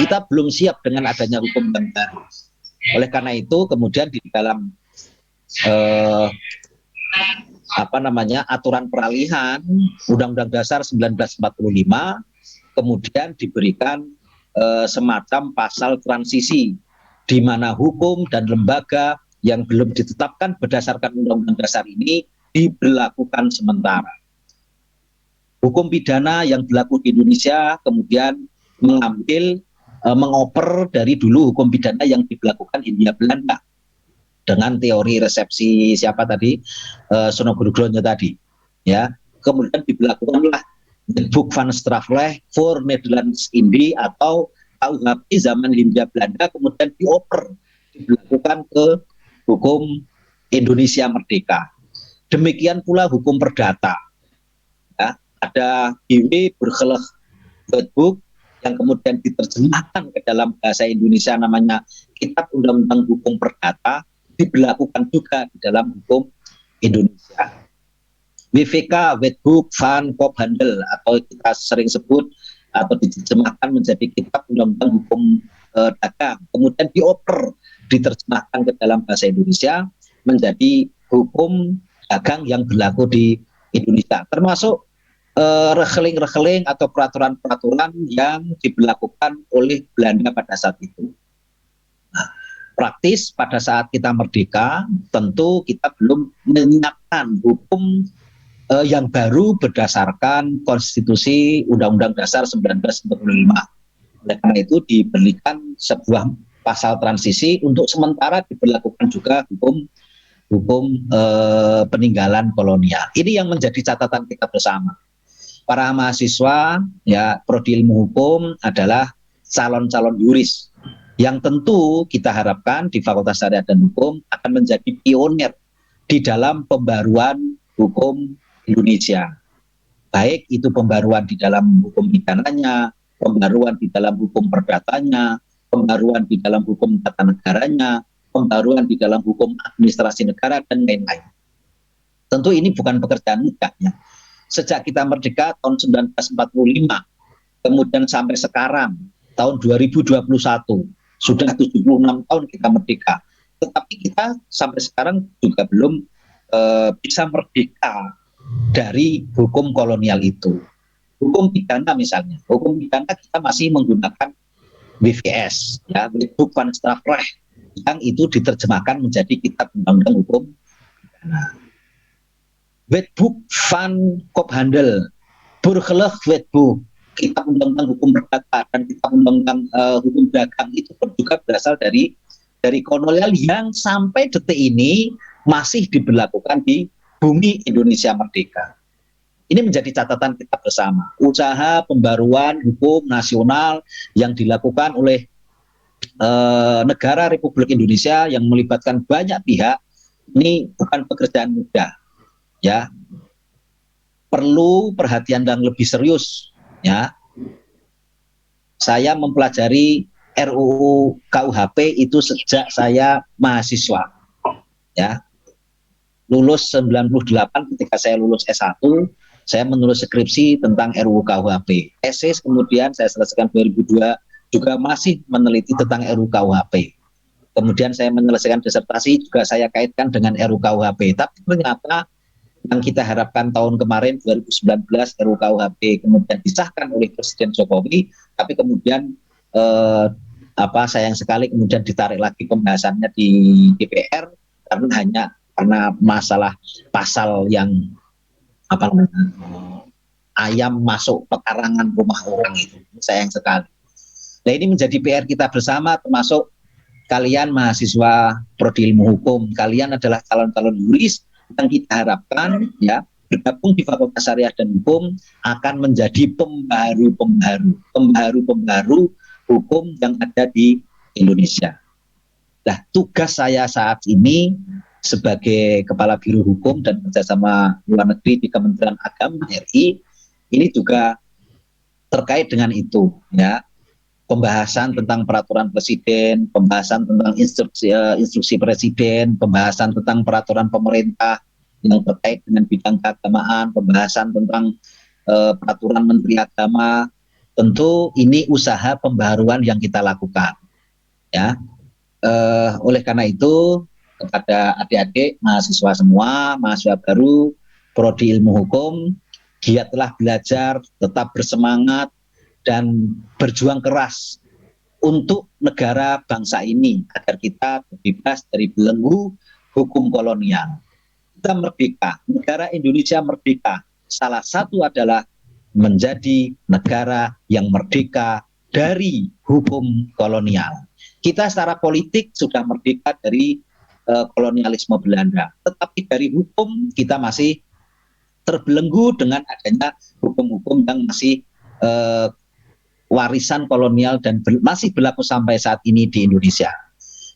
kita belum siap dengan adanya hukum yang baru. Oleh karena itu kemudian di dalam aturan peralihan Undang-Undang Dasar 1945 kemudian diberikan semacam pasal transisi di mana hukum dan lembaga yang belum ditetapkan berdasarkan Undang-Undang Dasar ini diberlakukan sementara. Hukum pidana yang berlaku di Indonesia kemudian mengoper dari dulu hukum pidana yang diberlakukan Hindia Belanda dengan teori resepsi siapa tadi, Sono Groggolonyo tadi, ya. Kemudian diberlakukanlah Wetboek van Strafrecht voor Nederlands Indie atau KUHP zaman Hindia Belanda, kemudian diberlakukan ke hukum Indonesia merdeka. Demikian pula hukum perdata, ya. Ada GW Burgerlijk Wetboek yang kemudian diterjemahkan ke dalam bahasa Indonesia namanya Kitab Undang-Undang Hukum Perdata, diberlakukan juga di dalam hukum Indonesia. WVK Wetboek van Koophandel atau kita sering sebut atau diterjemahkan menjadi Kitab Undang-Undang Hukum Dagang, kemudian diterjemahkan ke dalam bahasa Indonesia menjadi hukum dagang yang berlaku di Indonesia, termasuk rekeling-rekeling atau peraturan-peraturan yang diberlakukan oleh Belanda pada saat itu. Nah, praktis pada saat kita merdeka, tentu kita belum menyiapkan hukum yang baru berdasarkan konstitusi Undang-Undang Dasar 1945. Oleh karena itu diberikan sebuah pasal transisi untuk sementara diberlakukan juga hukum peninggalan kolonial. Ini yang menjadi catatan kita bersama. Para mahasiswa, ya, prodi ilmu hukum adalah calon-calon yuris yang tentu kita harapkan di Fakultas Syariat dan Hukum akan menjadi pionir di dalam pembaruan hukum Indonesia. Baik itu pembaruan di dalam hukum pidananya, pembaruan di dalam hukum perdatanya, pembaruan di dalam hukum tata negaranya, pembaruan di dalam hukum administrasi negara, dan lain-lain. Tentu ini bukan pekerjaan mudah, ya. Sejak kita merdeka tahun 1945, kemudian sampai sekarang tahun 2021, sudah 76 tahun kita merdeka. Tetapi kita sampai sekarang juga belum bisa merdeka dari hukum kolonial itu. Hukum pidana misalnya, hukum pidana kita masih menggunakan WVS, ya, Wetboek van Strafrecht, yang itu diterjemahkan menjadi Kitab Undang-Undang Hukum Pidana. Wetboek van Koophandel, Burgerlijk Wetboek, Kitab Undang-Undang Hukum Perdata dan Kitab Undang-Undang Hukum Dagang itu pun juga berasal dari kolonial yang sampai detik ini masih diberlakukan di bumi Indonesia merdeka. Ini menjadi catatan kita bersama. Usaha pembaruan hukum nasional yang dilakukan oleh negara Republik Indonesia yang melibatkan banyak pihak ini bukan pekerjaan mudah, ya. Perlu perhatian yang lebih serius, ya. Saya mempelajari RUU KUHP itu sejak saya mahasiswa, ya. Lulus 98, ketika saya lulus S1, saya menulis skripsi tentang RUU KUHP. Tesis kemudian saya selesaikan 2002 juga masih meneliti tentang RUU-KUHP. Kemudian saya menyelesaikan disertasi juga saya kaitkan dengan RUU-KUHP. Tapi ternyata yang kita harapkan tahun kemarin 2019 RUU-KUHP kemudian disahkan oleh Presiden Jokowi, tapi kemudian sayang sekali kemudian ditarik lagi pembahasannya di DPR karena masalah pasal yang ayam masuk pekarangan rumah orang itu. Sayang sekali. Nah, ini menjadi PR kita bersama, termasuk kalian mahasiswa Prodi Ilmu Hukum. Kalian adalah calon-calon yuris yang kita harapkan ya bergabung di Fakultas Syariah dan Hukum akan menjadi pembaharu hukum yang ada di Indonesia. Nah, tugas saya saat ini sebagai Kepala Biro Hukum dan Kerjasama Luar Negeri di Kementerian Agama RI ini juga terkait dengan itu ya. Pembahasan tentang peraturan presiden, pembahasan tentang instruksi presiden, pembahasan tentang peraturan pemerintah yang terkait dengan bidang keagamaan, pembahasan tentang peraturan menteri agama. Tentu ini usaha pembaharuan yang kita lakukan ya. Oleh karena itu kepada adik-adik mahasiswa semua, mahasiswa baru Prodi Ilmu Hukum, giatlah belajar, tetap bersemangat dan berjuang keras untuk negara bangsa ini agar kita terbebas dari belenggu hukum kolonial. Kita merdeka, negara Indonesia merdeka. Salah satu adalah menjadi negara yang merdeka dari hukum kolonial. Kita secara politik sudah merdeka dari kolonialisme Belanda, tetapi dari hukum kita masih terbelenggu dengan adanya hukum-hukum yang masih warisan kolonial dan masih berlaku sampai saat ini di Indonesia.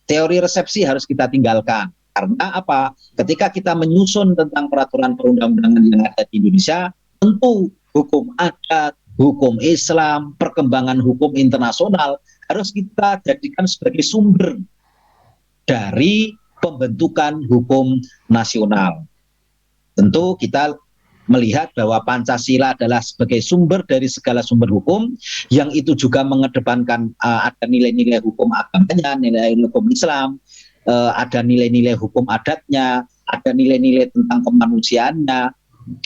Teori resepsi harus kita tinggalkan. Karena apa? Ketika kita menyusun tentang peraturan perundang-undangan yang ada di Indonesia, tentu hukum adat, hukum Islam, perkembangan hukum internasional harus kita jadikan sebagai sumber dari pembentukan hukum nasional. Tentu kita melihat bahwa Pancasila adalah sebagai sumber dari segala sumber hukum, yang itu juga mengedepankan ada nilai-nilai hukum agamanya, nilai-nilai hukum Islam, ada nilai-nilai hukum adatnya, ada nilai-nilai tentang kemanusiaannya,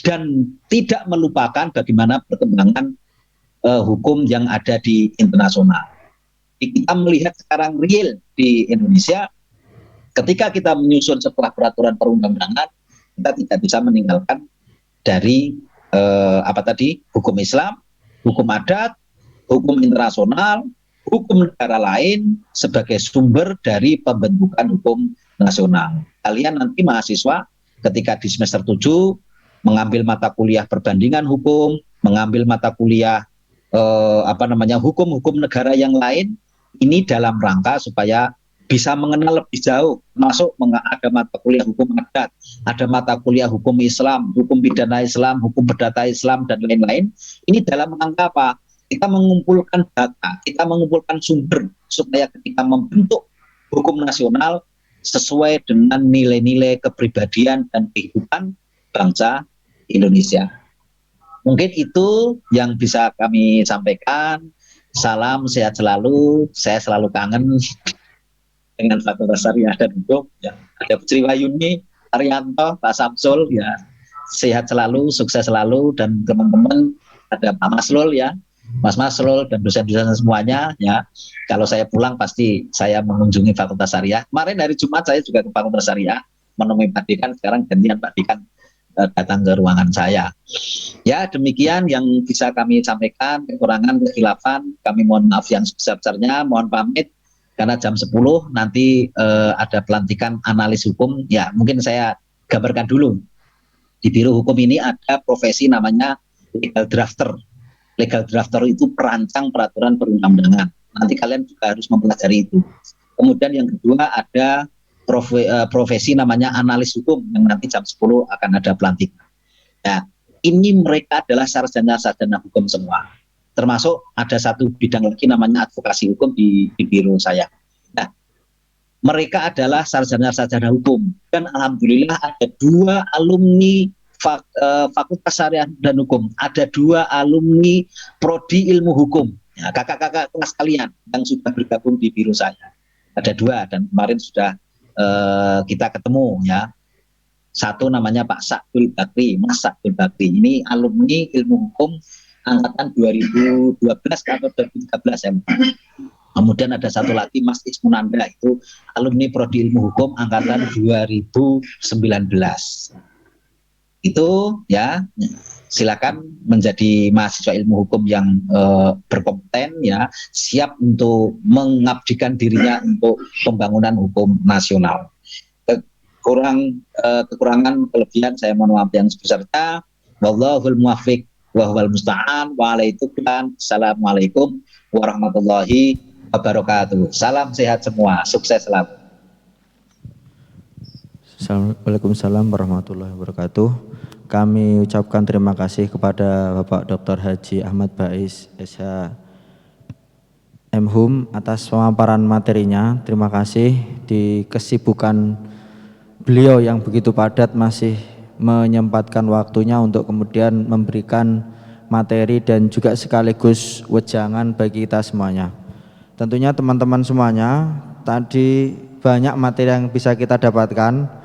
dan tidak melupakan bagaimana perkembangan hukum yang ada di internasional. Kita melihat sekarang real di Indonesia, ketika kita menyusun sebuah peraturan perundang-undangan, kita tidak bisa meninggalkan dari hukum Islam, hukum adat, hukum internasional, hukum negara lain sebagai sumber dari pembentukan hukum nasional. Kalian nanti mahasiswa ketika di semester 7 mengambil mata kuliah perbandingan hukum, mengambil mata kuliah hukum-hukum negara yang lain, ini dalam rangka supaya bisa mengenal lebih jauh, masuk ada mata kuliah hukum adat, ada mata kuliah hukum Islam, hukum pidana Islam, hukum perdata Islam, dan lain-lain. Ini dalam rangka apa? Kita mengumpulkan data, kita mengumpulkan sumber, supaya ketika membentuk hukum nasional sesuai dengan nilai-nilai kepribadian dan kehidupan bangsa Indonesia. Mungkin itu yang bisa kami sampaikan. Salam sehat selalu, saya selalu kangen dengan Fakultas Syariah dan Hukum. Ya. Ada Putri Wayuni, Arianto, Pak Samsul, ya sehat selalu, sukses selalu, dan teman-teman ada Pak Maslul ya, Mas Maslul dan dosen-dosen semuanya ya. Kalau saya pulang pasti saya mengunjungi Fakultas Syariah. Kemarin hari Jumat saya juga ke Fakultas Syariah menemui Pak Dekan, sekarang gantian Pak Dekan datang ke ruangan saya. Ya, demikian yang bisa kami sampaikan. Kekurangan, kekhilafan, kami mohon maaf yang sebesar-besarnya, mohon pamit. Karena jam 10 nanti ada pelantikan analis hukum. Ya, mungkin saya gambarkan dulu. Di Biro Hukum ini ada profesi namanya legal drafter. Legal drafter itu perancang peraturan perundang-undangan. Nanti kalian juga harus mempelajari itu. Kemudian yang kedua ada profesi namanya analis hukum, yang nanti jam 10 akan ada pelantikan. Nah, ini mereka adalah sarjana-sarjana hukum semua. Termasuk ada satu bidang lagi namanya advokasi hukum di biro saya. Nah, mereka adalah sarjana-sarjana hukum, dan alhamdulillah ada 2 alumni Fakultas Syariah dan Hukum, ada 2 alumni Prodi Ilmu Hukum Ya, kakak-kakak kelas kalian yang sudah bergabung di biro saya ada 2 dan kemarin sudah kita ketemu ya. Satu namanya Pak Sakdul Bakri, Mas Sakdul Bakri. Ini alumni ilmu hukum angkatan 2012 atau 2013 ya. Kemudian ada satu lagi Mas Ismunanda, itu alumni Prodi Ilmu Hukum angkatan 2019. Itu ya, silakan menjadi mahasiswa ilmu hukum yang berkompeten ya, siap untuk mengabdikan dirinya untuk pembangunan hukum nasional. Kekurangan kelebihan saya mohon maaf yang sebesar-besarnya. Wallahul muwaffiq wa huwal musta'an. Assalamualaikum warahmatullahi wabarakatuh. Salam sehat semua, sukses selalu. Waalaikumsalam warahmatullahi wabarakatuh. Kami ucapkan terima kasih kepada Bapak Dr. Haji Ahmad Baiz SH MHum atas pemaparan materinya. Terima kasih di kesibukan beliau yang begitu padat masih menyempatkan waktunya untuk kemudian memberikan materi dan juga sekaligus wejangan bagi kita semuanya. Tentunya teman-teman semuanya, tadi banyak materi yang bisa kita dapatkan.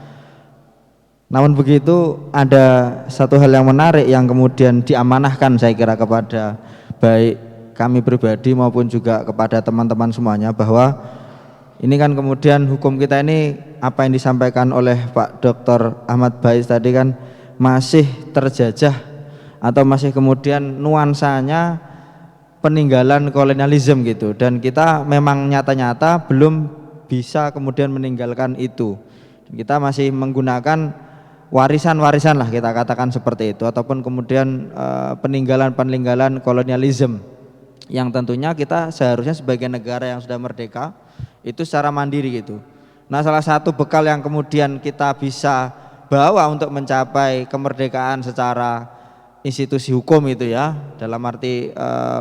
Namun begitu ada satu hal yang menarik yang kemudian diamanahkan saya kira kepada baik kami pribadi maupun juga kepada teman-teman semuanya, bahwa ini kan kemudian hukum kita ini apa yang disampaikan oleh Pak Dr. Ahmad Baiz tadi kan masih terjajah atau masih kemudian nuansanya peninggalan kolonialisme gitu, dan kita memang nyata-nyata belum bisa kemudian meninggalkan itu. Kita masih menggunakan warisan-warisan lah kita katakan seperti itu, ataupun kemudian peninggalan-peninggalan kolonialisme yang tentunya kita seharusnya sebagai negara yang sudah merdeka itu secara mandiri gitu. Nah, salah satu bekal yang kemudian kita bisa bawa untuk mencapai kemerdekaan secara institusi hukum itu ya, dalam arti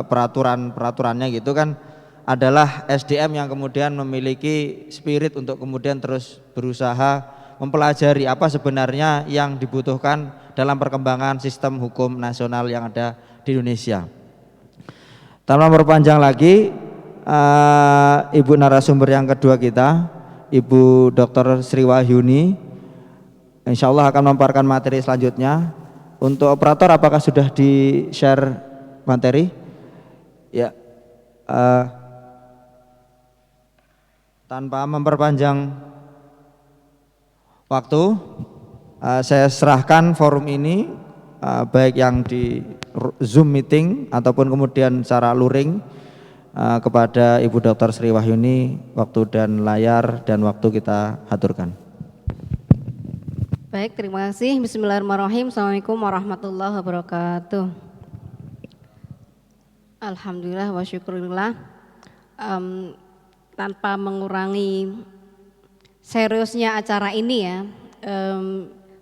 peraturannya gitu kan, adalah SDM yang kemudian memiliki spirit untuk kemudian terus berusaha mempelajari apa sebenarnya yang dibutuhkan dalam perkembangan sistem hukum nasional yang ada di Indonesia. Tanpa memperpanjang lagi, Ibu narasumber yang kedua kita, Ibu Dr. Sri Wahyuni, insya Allah akan memaparkan materi selanjutnya. Untuk operator, apakah sudah di-share materi? Ya, tanpa memperpanjang waktu, saya serahkan forum ini baik yang di Zoom meeting ataupun kemudian secara luring kepada Ibu Dr. Sri Wahyuni. Waktu dan layar dan waktu kita aturkan. Baik, terima kasih. Bismillahirrahmanirrahim. Assalamualaikum warahmatullahi wabarakatuh. Alhamdulillah wa syukurillah. Tanpa mengurangi seriusnya acara ini ya,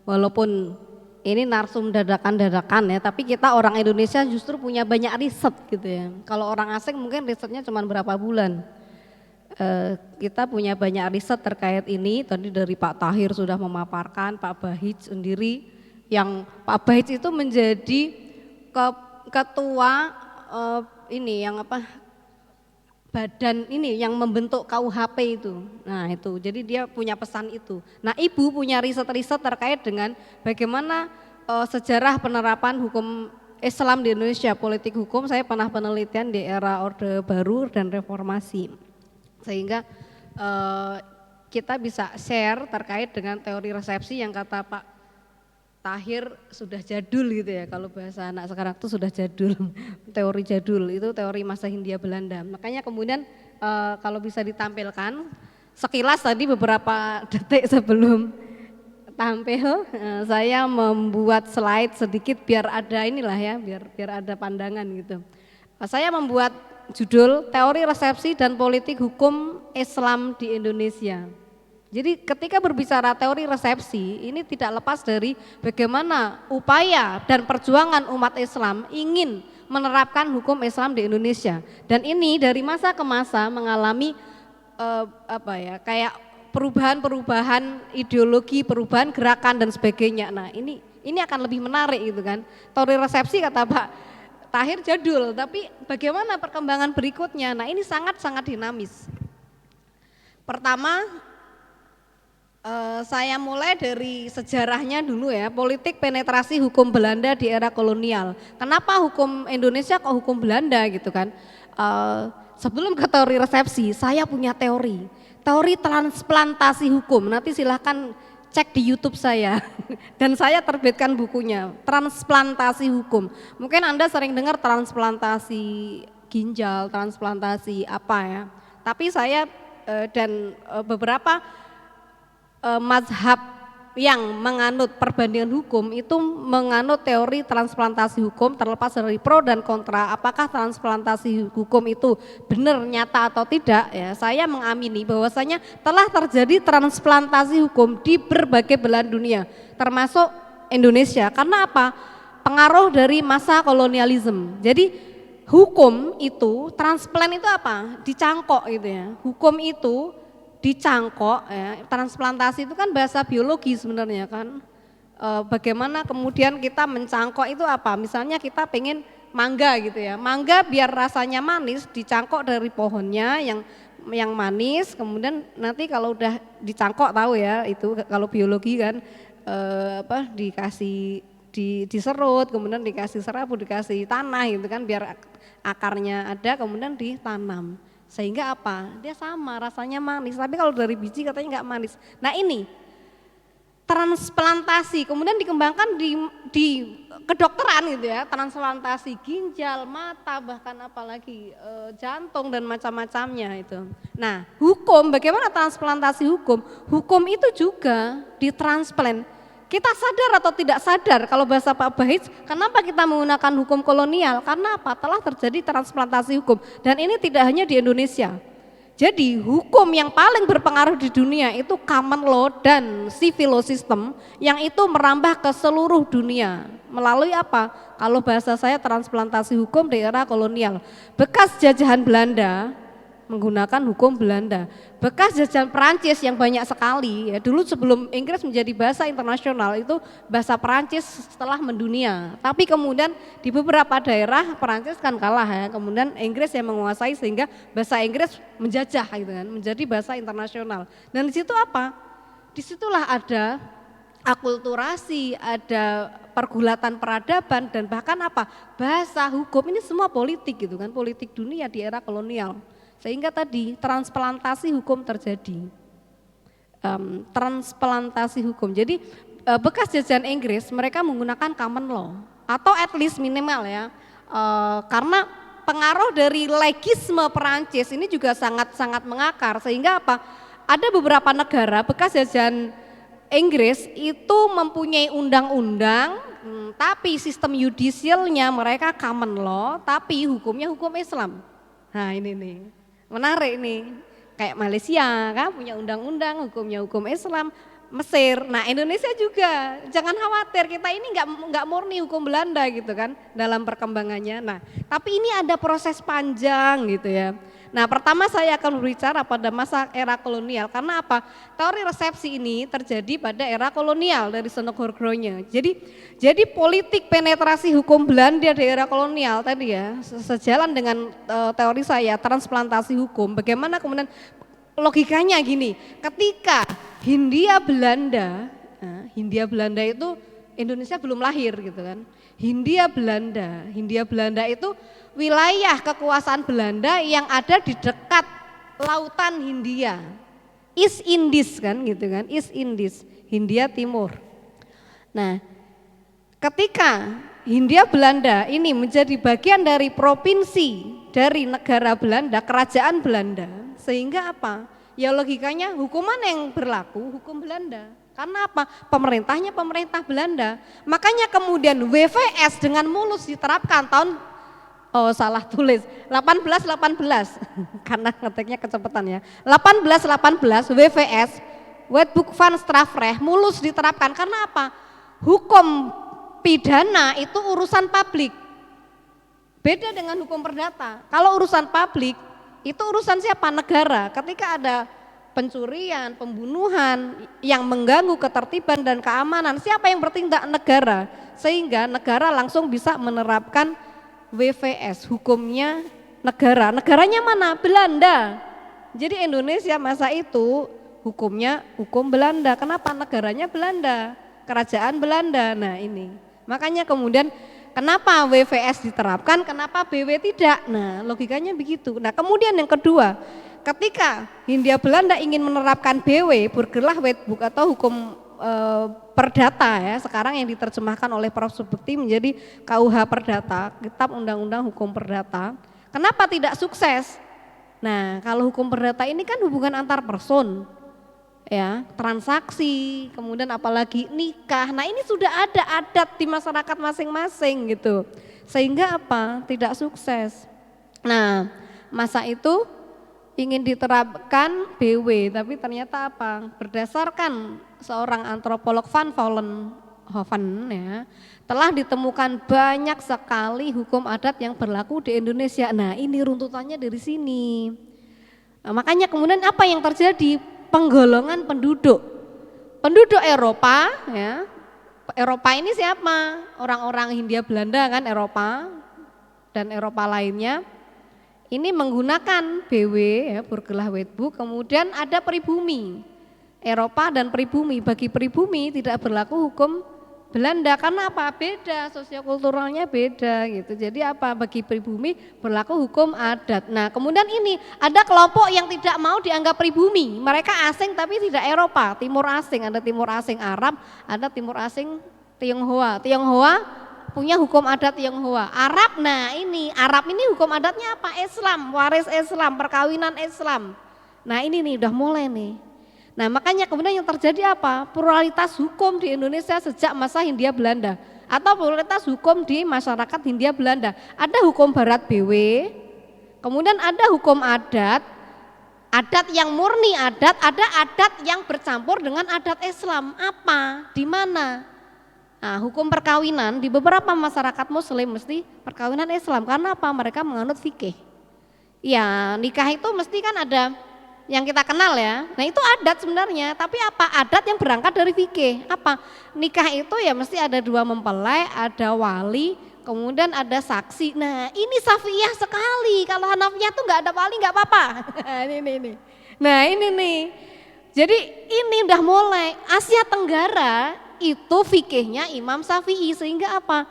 walaupun ini narsum dadakan-dadakan ya, tapi kita orang Indonesia justru punya banyak riset gitu ya. Kalau orang asing mungkin risetnya cuma berapa bulan. Kita punya banyak riset terkait ini. Tadi dari Pak Tahir sudah memaparkan, Pak Bahij sendiri, yang Pak Bahij itu menjadi ketua ini yang apa, badan ini yang membentuk KUHP itu. Nah itu, jadi dia punya pesan itu. Nah Ibu punya riset-riset terkait dengan bagaimana sejarah penerapan hukum Islam di Indonesia, politik hukum. Saya pernah penelitian di era Orde Baru dan Reformasi. Sehingga kita bisa share terkait dengan teori resepsi yang kata Pak Tahir sudah jadul gitu ya, kalau bahasa anak sekarang itu sudah jadul, teori jadul itu teori masa Hindia Belanda. Makanya kemudian kalau bisa ditampilkan sekilas tadi beberapa detik sebelum tampil, saya membuat slide sedikit biar ada inilah ya, biar ada pandangan gitu. Saya membuat judul teori resepsi dan politik hukum Islam di Indonesia. Jadi ketika berbicara teori resepsi, ini tidak lepas dari bagaimana upaya dan perjuangan umat Islam ingin menerapkan hukum Islam di Indonesia. Dan ini dari masa ke masa mengalami kayak perubahan-perubahan ideologi, perubahan gerakan dan sebagainya. Nah ini akan lebih menarik gitu kan. Teori resepsi kata Pak Tahir jadul, tapi bagaimana perkembangan berikutnya? Nah ini sangat-sangat dinamis. Pertama, saya mulai dari sejarahnya dulu ya, politik penetrasi hukum Belanda di era kolonial. Kenapa hukum Indonesia kok hukum Belanda gitu kan? Sebelum ke teori resepsi, saya punya teori transplantasi hukum. Nanti silahkan cek di YouTube saya dan saya terbitkan bukunya, transplantasi hukum. Mungkin Anda sering dengar transplantasi ginjal, transplantasi apa ya. Tapi saya dan beberapa mazhab yang menganut perbandingan hukum itu menganut teori transplantasi hukum, terlepas dari pro dan kontra apakah transplantasi hukum itu benar nyata atau tidak ya, saya mengamini bahwasanya telah terjadi transplantasi hukum di berbagai belahan dunia termasuk Indonesia. Karena apa? Pengaruh dari masa kolonialisme. Jadi hukum itu, transplant itu apa? Dicangkok gitu ya. Hukum itu dicangkok ya, transplantasi itu kan bahasa biologi sebenarnya kan. Bagaimana kemudian kita mencangkok itu apa? Misalnya kita pengen mangga gitu ya, mangga biar rasanya manis dicangkok dari pohonnya yang manis, kemudian nanti kalau udah dicangkok tahu ya itu kalau biologi kan dikasih diserut, kemudian dikasih serabut, dikasih tanah gitu kan biar akarnya ada, kemudian ditanam. Sehingga apa? Dia sama rasanya manis, tapi kalau dari biji katanya enggak manis. Nah ini transplantasi kemudian dikembangkan di kedokteran gitu ya, transplantasi ginjal, mata, bahkan apalagi jantung dan macam-macamnya itu. Nah hukum, bagaimana transplantasi hukum? Hukum itu juga ditransplant. Kita sadar atau tidak sadar, kalau bahasa Pak Bahij, kenapa kita menggunakan hukum kolonial? Karena apa? Telah terjadi transplantasi hukum. Dan ini tidak hanya di Indonesia. Jadi hukum yang paling berpengaruh di dunia itu common law dan civil law system yang itu merambah ke seluruh dunia. Melalui apa? Kalau bahasa saya transplantasi hukum di era kolonial. Bekas jajahan Belanda menggunakan hukum Belanda. Bekas jajahan Perancis yang banyak sekali ya, dulu sebelum Inggris menjadi bahasa internasional itu bahasa Perancis setelah mendunia. Tapi kemudian di beberapa daerah Perancis kan kalah ya, kemudian Inggris yang menguasai sehingga bahasa Inggris menjajah gitu kan, menjadi bahasa internasional. Dan di situ apa? Disitulah ada akulturasi, ada pergulatan peradaban dan bahkan apa? Bahasa hukum ini semua politik gitu kan, politik dunia di era kolonial. Sehingga tadi transplantasi hukum terjadi, transplantasi hukum. Jadi bekas jajahan Inggris mereka menggunakan common law atau at least minimal ya, karena pengaruh dari legisme Perancis ini juga sangat-sangat mengakar sehingga apa? Ada beberapa negara bekas jajahan Inggris itu mempunyai undang-undang, tapi sistem yudisialnya mereka common law, tapi hukumnya hukum Islam. Nah ini nih. Menarik nih, kayak Malaysia kan punya undang-undang hukumnya hukum Islam, Mesir. Nah Indonesia juga, jangan khawatir kita ini nggak murni hukum Belanda gitu kan dalam perkembangannya. Nah tapi ini ada proses panjang gitu ya. Nah pertama saya akan berbicara pada masa era kolonial karena apa? Teori resepsi ini terjadi pada era kolonial dari Senok-Horgronya. Jadi politik penetrasi hukum Belanda di era kolonial tadi ya sejalan dengan teori saya transplantasi hukum. Bagaimana kemudian logikanya gini? Ketika Hindia Belanda itu Indonesia belum lahir gitu kan. Hindia Belanda itu wilayah kekuasaan Belanda yang ada di dekat lautan Hindia, East Indies kan gitu kan, East Indies, Hindia Timur. Nah, ketika Hindia Belanda ini menjadi bagian dari provinsi dari negara Belanda, kerajaan Belanda, sehingga apa? Ya logikanya hukuman yang berlaku hukum Belanda. Karena apa? Pemerintahnya pemerintah Belanda. Makanya kemudian WVS dengan mulus diterapkan tahun 1818 karena ngetiknya kecepatan ya. 1818 WVS Wetboek van Strafrecht mulus diterapkan karena apa? Hukum pidana itu urusan publik. Beda dengan hukum perdata. Kalau urusan publik itu urusan siapa? Negara. Ketika ada pencurian, pembunuhan yang mengganggu ketertiban dan keamanan, siapa yang bertindak? Negara. Sehingga negara langsung bisa menerapkan WVS, hukumnya negara. Negaranya mana? Belanda. Jadi Indonesia masa itu hukumnya hukum Belanda. Kenapa? Negaranya Belanda, kerajaan Belanda. Nah ini, makanya kemudian kenapa WVS diterapkan, kenapa BW tidak? Nah logikanya begitu. Nah kemudian yang kedua, ketika Hindia Belanda ingin menerapkan BW, Burgerlijk-Wetboek atau hukum perdata ya, sekarang yang diterjemahkan oleh Prof. Subekti menjadi KUH Perdata, Kitab Undang-Undang Hukum Perdata. Kenapa tidak sukses? Nah, kalau hukum perdata ini kan hubungan antar person, ya, transaksi, kemudian apalagi nikah. Nah, ini sudah ada adat di masyarakat masing-masing gitu. Sehingga apa? Tidak sukses. Nah, masa itu ingin diterapkan BW, tapi ternyata apa? Berdasarkan seorang antropolog Van Vollenhoven ya, telah ditemukan banyak sekali hukum adat yang berlaku di Indonesia. Nah, ini runtutannya dari sini. Nah, makanya kemudian apa yang terjadi? Penggolongan penduduk. Penduduk Eropa ya. Eropa ini siapa? Orang-orang Hindia Belanda kan Eropa dan Eropa lainnya. Ini menggunakan BW ya, Burgerlijk-Wetboek, kemudian ada pribumi. Eropa dan pribumi, bagi pribumi tidak berlaku hukum Belanda karena apa? Beda, sosiokulturalnya beda gitu. Jadi apa? Bagi pribumi berlaku hukum adat. Nah, kemudian ini ada kelompok yang tidak mau dianggap pribumi. Mereka asing tapi tidak Eropa, timur asing, ada timur asing Arab, ada timur asing Tionghoa. Tionghoa punya hukum adat Tionghoa. Arab, nah ini Arab ini hukum adatnya apa? Islam, waris Islam, perkawinan Islam. Nah ini nih udah mulai nih. Nah makanya kemudian yang terjadi apa? Pluralitas hukum di Indonesia sejak masa Hindia Belanda atau pluralitas hukum di masyarakat Hindia Belanda. Ada hukum Barat BW, kemudian ada hukum adat, adat yang murni adat, ada adat yang bercampur dengan adat Islam. Apa? Di mana? Nah, hukum perkawinan di beberapa masyarakat Muslim mesti perkawinan Islam karena apa? Mereka menganut fikih. Ya nikah itu mesti kan ada yang kita kenal ya. Nah itu adat sebenarnya, tapi apa? Adat yang berangkat dari fikih. Apa? Nikah itu ya mesti ada dua mempelai, ada wali, kemudian ada saksi. Nah ini Syafi'iyah sekali. Kalau Hanafiyah tuh nggak ada wali nggak apa-apa. ini. Nah ini nih. Jadi ini udah mulai Asia Tenggara itu fikihnya Imam Syafi'i sehingga apa?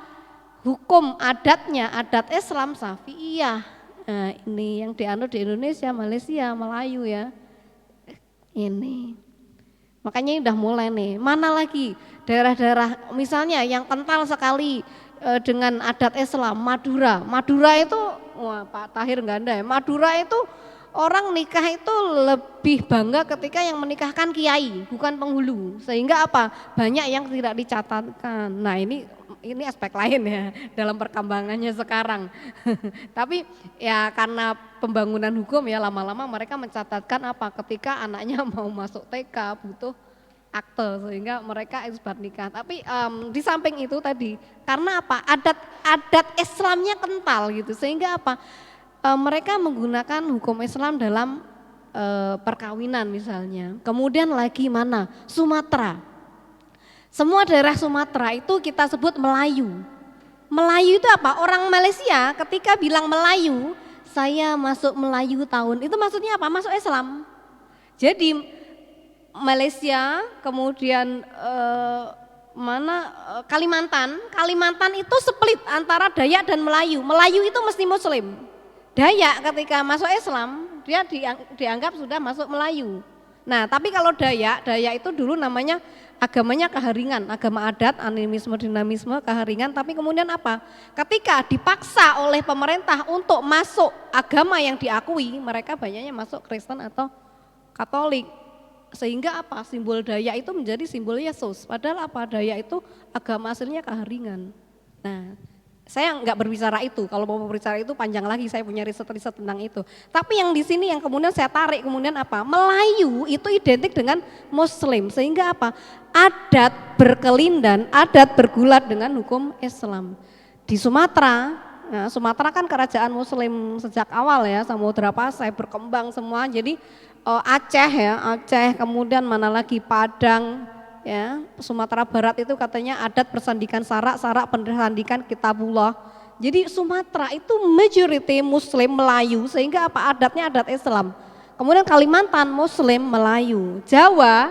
Hukum adatnya adat Islam Syafi'iyah. Nah, ini yang dianut di Indonesia, Malaysia, Melayu ya. Ini. Makanya ini udah mulai nih. Mana lagi daerah-daerah misalnya yang kental sekali dengan adat Islam, Madura. Madura itu wah Pak Tahir enggak ada ya. Madura itu orang nikah itu lebih bangga ketika yang menikahkan kiai, bukan penghulu. Sehingga apa? Banyak yang tidak dicatatkan. Nah ini aspek lain ya dalam perkembangannya sekarang. Tapi ya karena pembangunan hukum ya lama-lama mereka mencatatkan apa? Ketika anaknya mau masuk TK butuh akte sehingga mereka isbat nikah. Tapi di samping itu tadi karena apa? Adat Islamnya kental gitu sehingga apa? Mereka menggunakan hukum Islam dalam perkawinan misalnya. Kemudian lagi mana? Sumatera. Semua daerah Sumatera itu kita sebut Melayu. Melayu itu apa? Orang Malaysia ketika bilang Melayu, saya masuk Melayu tahun, itu maksudnya apa? Masuk Islam. Jadi Malaysia, kemudian Kalimantan itu split antara Dayak dan Melayu. Melayu itu mesti Muslim. Dayak ketika masuk Islam dia dianggap sudah masuk Melayu. Nah tapi kalau Dayak itu dulu namanya agamanya keharingan, agama adat, animisme, dinamisme, keharingan. Tapi kemudian apa? Ketika dipaksa oleh pemerintah untuk masuk agama yang diakui, mereka banyaknya masuk Kristen atau Katolik. Sehingga apa? Simbol Dayak itu menjadi simbol Yesus. Padahal apa? Dayak itu agama aslinya keharingan. Nah saya nggak berbicara itu, kalau mau berbicara itu panjang lagi, saya punya riset-riset tentang itu. Tapi yang di sini yang kemudian saya tarik kemudian apa? Melayu itu identik dengan Muslim, sehingga apa? Adat berkelindan, adat bergulat dengan hukum Islam. Di Sumatera, nah Sumatera kan kerajaan Muslim sejak awal ya, Samudra Pasai berkembang semua. Jadi Aceh, kemudian mana lagi Padang. Ya, Sumatera Barat itu katanya adat persandikan sarak bersandikan kitabullah. Jadi Sumatera itu majority Muslim Melayu sehingga apa adatnya adat Islam. Kemudian Kalimantan Muslim Melayu, Jawa,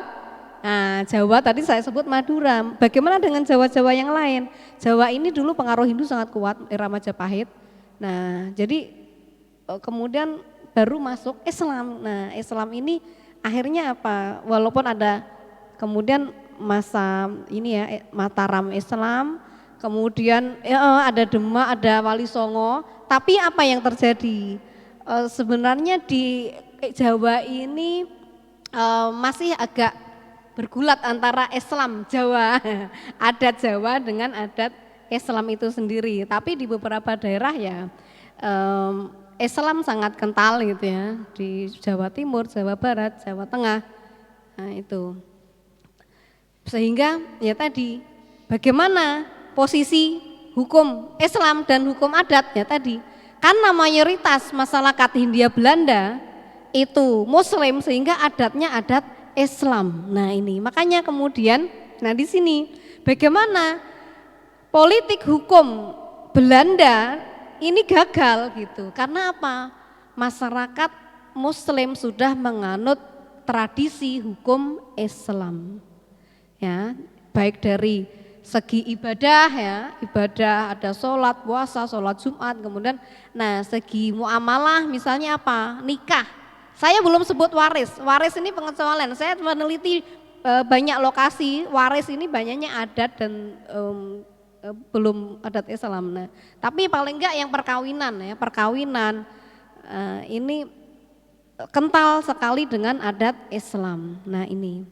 nah Jawa tadi saya sebut Madura. Bagaimana dengan Jawa-Jawa yang lain? Jawa ini dulu pengaruh Hindu sangat kuat era Majapahit. Nah jadi kemudian baru masuk Islam. Nah Islam ini akhirnya apa? Walaupun ada kemudian masa ini ya Mataram Islam, kemudian ada Demak, ada Wali Songo. Tapi apa yang terjadi? Sebenarnya di Jawa ini masih agak bergulat antara Islam Jawa, adat Jawa dengan adat Islam itu sendiri. Tapi di beberapa daerah ya Islam sangat kental gitu ya, di Jawa Timur, Jawa Barat, Jawa Tengah. Nah itu. Sehingga ya tadi bagaimana posisi hukum Islam dan hukum adat ya tadi. Karena mayoritas masyarakat Hindia Belanda itu Muslim sehingga adatnya adat Islam. Nah ini makanya kemudian, nah di sini bagaimana politik hukum Belanda ini gagal gitu. Karena apa? Masyarakat Muslim sudah menganut tradisi hukum Islam. Ya, baik dari segi ibadah ya, ibadah ada sholat, puasa, sholat Jumat, kemudian nah segi muamalah misalnya apa? Nikah. Saya belum sebut waris. Waris ini pengecualian. Saya meneliti banyak lokasi waris ini banyaknya adat dan belum adat Islam. Nah, tapi paling enggak yang perkawinan ya, perkawinan ini kental sekali dengan adat Islam. Nah, ini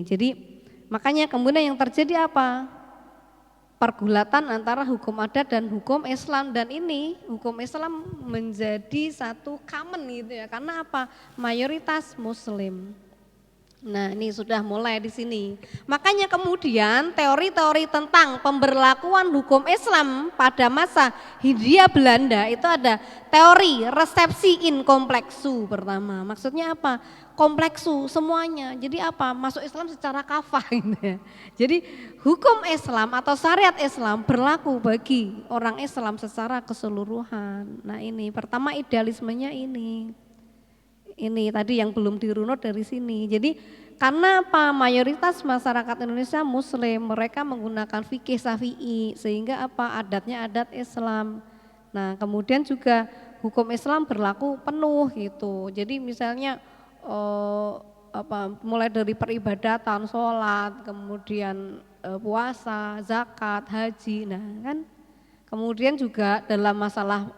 jadi makanya kemudian yang terjadi apa? Pergulatan antara hukum adat dan hukum Islam, dan ini hukum Islam menjadi satu common gitu ya. Karena apa? Mayoritas Muslim. Nah ini sudah mulai di sini. Makanya kemudian teori-teori tentang pemberlakuan hukum Islam pada masa Hindia Belanda itu ada teori resepsi in complexu pertama. Maksudnya apa? Kompleksu semuanya. Jadi apa? Masuk Islam secara kafah gitu ya. Jadi hukum Islam atau syariat Islam berlaku bagi orang Islam secara keseluruhan. Nah ini pertama idealismenya ini. Ini tadi yang belum dirunut dari sini. Jadi karena apa? Mayoritas masyarakat Indonesia Muslim, mereka menggunakan fikih Syafi'i sehingga apa? Adatnya adat Islam. Nah, kemudian juga hukum Islam berlaku penuh gitu. Jadi misalnya mulai dari peribadatan, sholat, kemudian puasa, zakat, haji. Nah, kan kemudian juga dalam masalah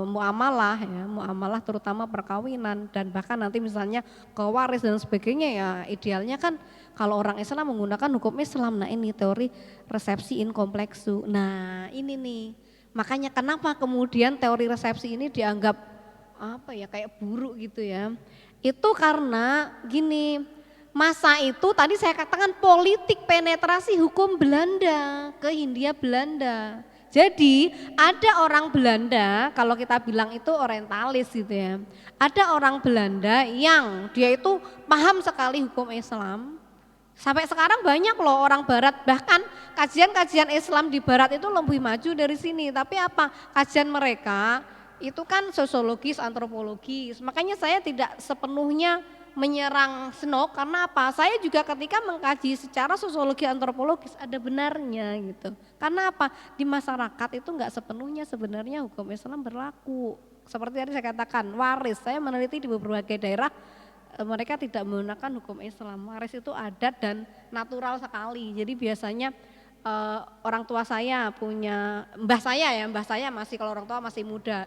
muamalah ya, muamalah terutama perkawinan dan bahkan nanti misalnya kewaris dan sebagainya ya idealnya kan kalau orang Islam menggunakan hukum Islam. Nah ini teori resepsi in complexu. Nah ini nih makanya kenapa kemudian teori resepsi ini dianggap apa ya kayak buruk gitu ya. Itu karena gini, masa itu tadi saya katakan politik penetrasi hukum Belanda ke Hindia Belanda. Jadi ada orang Belanda, kalau kita bilang itu orientalis gitu ya. Ada orang Belanda yang dia itu paham sekali hukum Islam. Sampai sekarang banyak loh orang barat, bahkan kajian-kajian Islam di barat itu lebih maju dari sini. Tapi apa? Kajian mereka itu kan sosiologis, antropologis. Makanya saya tidak sepenuhnya menyerang Snok karena apa? Saya juga ketika mengkaji secara sosiologi antropologis ada benarnya gitu. Karena apa? Di masyarakat itu enggak sepenuhnya sebenarnya hukum Islam berlaku. Seperti tadi saya katakan, waris. Saya meneliti di berbagai daerah mereka tidak menggunakan hukum Islam. Waris itu adat dan natural sekali. Jadi biasanya orang tua saya punya, mbah saya masih kalau orang tua masih muda.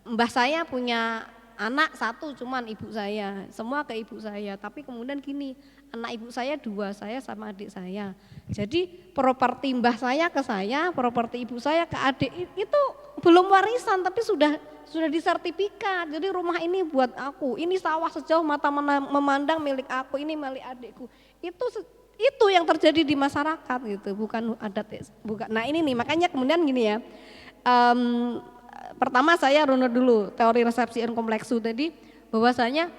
Mbah saya punya anak satu cuman ibu saya, semua ke ibu saya. Tapi kemudian gini, anak ibu saya 2, saya sama adik saya. Jadi properti mbah saya ke saya, properti ibu saya ke adik itu belum warisan tapi sudah disertifikat. Jadi rumah ini buat aku, ini sawah sejauh mata memandang milik aku, ini milik adikku. Itu yang terjadi di masyarakat gitu, bukan adat, bukan. Nah ini nih makanya kemudian gini ya. Pertama saya runut dulu teori resepsi in complexu tadi bahwasanya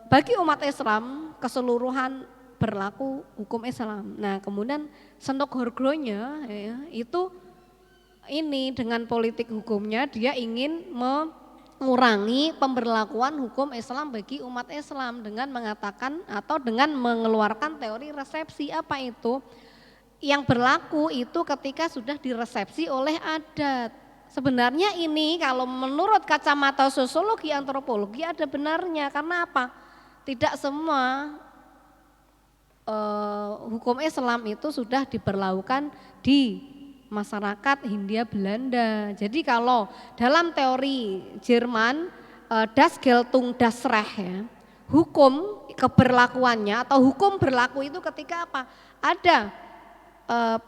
bagi umat Islam keseluruhan berlaku hukum Islam. Nah kemudian Snok Horgronya ya, itu ini dengan politik hukumnya dia ingin mengurangi pemberlakuan hukum Islam bagi umat Islam dengan mengatakan atau dengan mengeluarkan teori resepsi. Apa itu? Yang berlaku itu ketika sudah diresepsi oleh adat. Sebenarnya ini kalau menurut kacamata sosiologi antropologi ada benarnya, karena apa? Tidak semua hukum Islam itu sudah diberlakukan di masyarakat Hindia Belanda. Jadi kalau dalam teori Jerman das Geltung das Recht ya, hukum keberlakuannya atau hukum berlaku itu ketika apa? Ada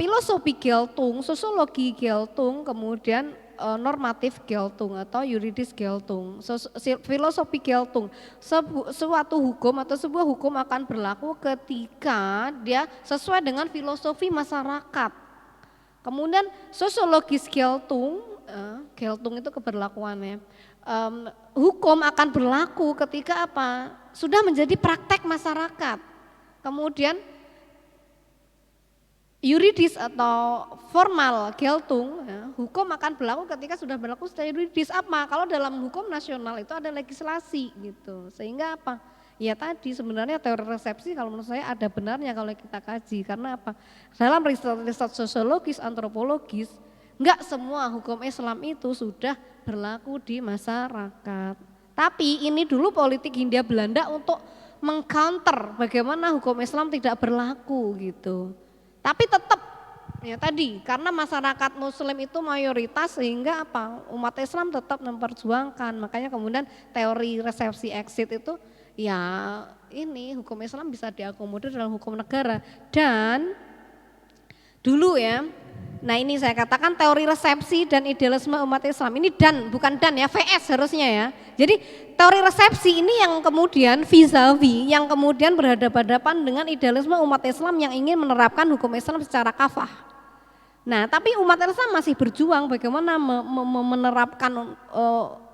filosofi Geltung, sosiologi Geltung, kemudian normatif Geltung atau yuridis Geltung. Filosofi Geltung, suatu hukum atau sebuah hukum akan berlaku ketika dia sesuai dengan filosofi masyarakat. Kemudian sosiologis Geltung, Geltung itu keberlakuannya. Hukum akan berlaku ketika apa? Sudah menjadi praktek masyarakat. Kemudian yuridis atau formal Geltung, ya, hukum akan berlaku ketika sudah berlaku secara yuridis. Apa? Kalau dalam hukum nasional itu ada legislasi gitu. Sehingga apa? Ya tadi sebenarnya teori resepsi kalau menurut saya ada benarnya kalau kita kaji. Karena apa? Dalam riset sosiologis, antropologis, enggak semua hukum Islam itu sudah berlaku di masyarakat. Tapi ini dulu politik Hindia Belanda untuk mengcounter bagaimana hukum Islam tidak berlaku gitu. Tapi tetap ya tadi karena masyarakat Muslim itu mayoritas sehingga apa umat Islam tetap memperjuangkan, makanya kemudian teori resepsi exit itu ya ini hukum Islam bisa diakomodir dalam hukum negara. Dan dulu ya, nah ini saya katakan teori resepsi dan idealisme umat Islam ini dan bukan dan ya VS harusnya ya. Jadi teori resepsi ini yang kemudian vis-a-vis, yang kemudian berhadapan-hadapan dengan idealisme umat Islam yang ingin menerapkan hukum Islam secara kafah. Nah tapi umat Islam masih berjuang bagaimana menerapkan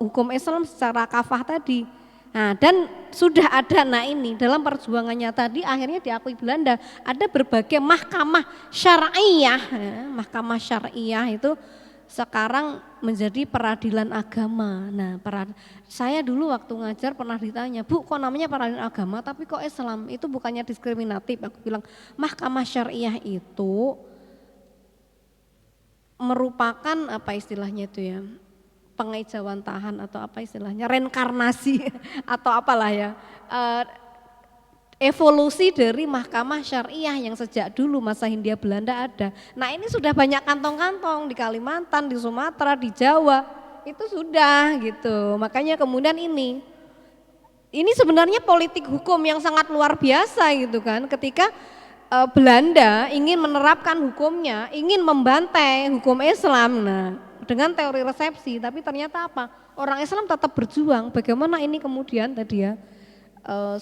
hukum Islam secara kafah tadi. Nah dan sudah ada, nah ini dalam perjuangannya tadi akhirnya diakui Belanda ada berbagai mahkamah syariah, ya, mahkamah syariah itu sekarang menjadi peradilan agama. Nah saya dulu waktu ngajar pernah ditanya, Bu kok namanya peradilan agama tapi kok Islam, itu bukannya diskriminatif? Aku bilang mahkamah syariah itu merupakan apa istilahnya itu ya, pengejauhan tahan atau apa istilahnya, reinkarnasi atau apalah ya, evolusi dari mahkamah syariah yang sejak dulu masa Hindia Belanda ada. Nah ini sudah banyak kantong-kantong di Kalimantan, di Sumatera, di Jawa, itu sudah gitu. Makanya kemudian ini sebenarnya politik hukum yang sangat luar biasa gitu kan, ketika Belanda ingin menerapkan hukumnya, ingin membantai hukum Islam. Nah dengan teori resepsi, tapi ternyata apa? Orang Islam tetap berjuang. Bagaimana ini kemudian tadi ya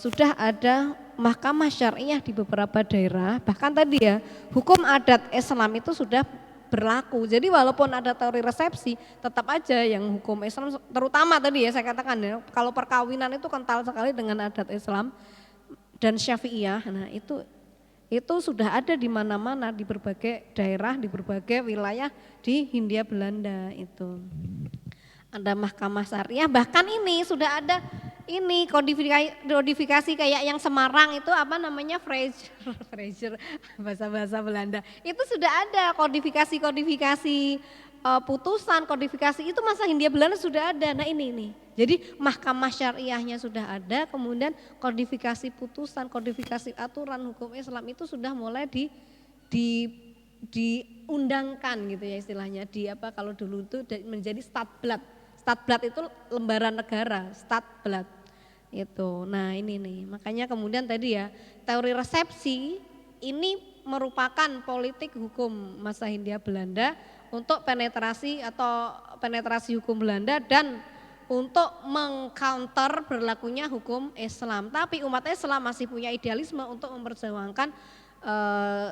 sudah ada mahkamah syariah di beberapa daerah, bahkan tadi ya hukum adat Islam itu sudah berlaku. Jadi walaupun ada teori resepsi, tetap aja yang hukum Islam, terutama tadi ya saya katakan ya, kalau perkawinan itu kental sekali dengan adat Islam dan Syafi'iyah. Nah itu sudah ada di mana-mana, di berbagai daerah, di berbagai wilayah di Hindia Belanda itu. Ada mahkamah syariah, bahkan ini sudah ada ini kodifikasi kayak yang Semarang itu apa namanya Fraser bahasa Belanda. Itu sudah ada kodifikasi putusan, kodifikasi itu masa Hindia Belanda sudah ada. Nah ini. Jadi mahkamah syariahnya sudah ada, kemudian kodifikasi putusan, kodifikasi aturan hukum Islam itu sudah mulai diundangkan gitu ya istilahnya. Di apa kalau dulu itu menjadi Stadblad. Stadblad itu lembaran negara, Stadblad itu. Nah ini nih, makanya kemudian tadi ya teori resepsi ini merupakan politik hukum masa Hindia Belanda untuk penetrasi hukum Belanda dan untuk mengcounter berlakunya hukum Islam. Tapi umat Islam masih punya idealisme untuk memperjuangkan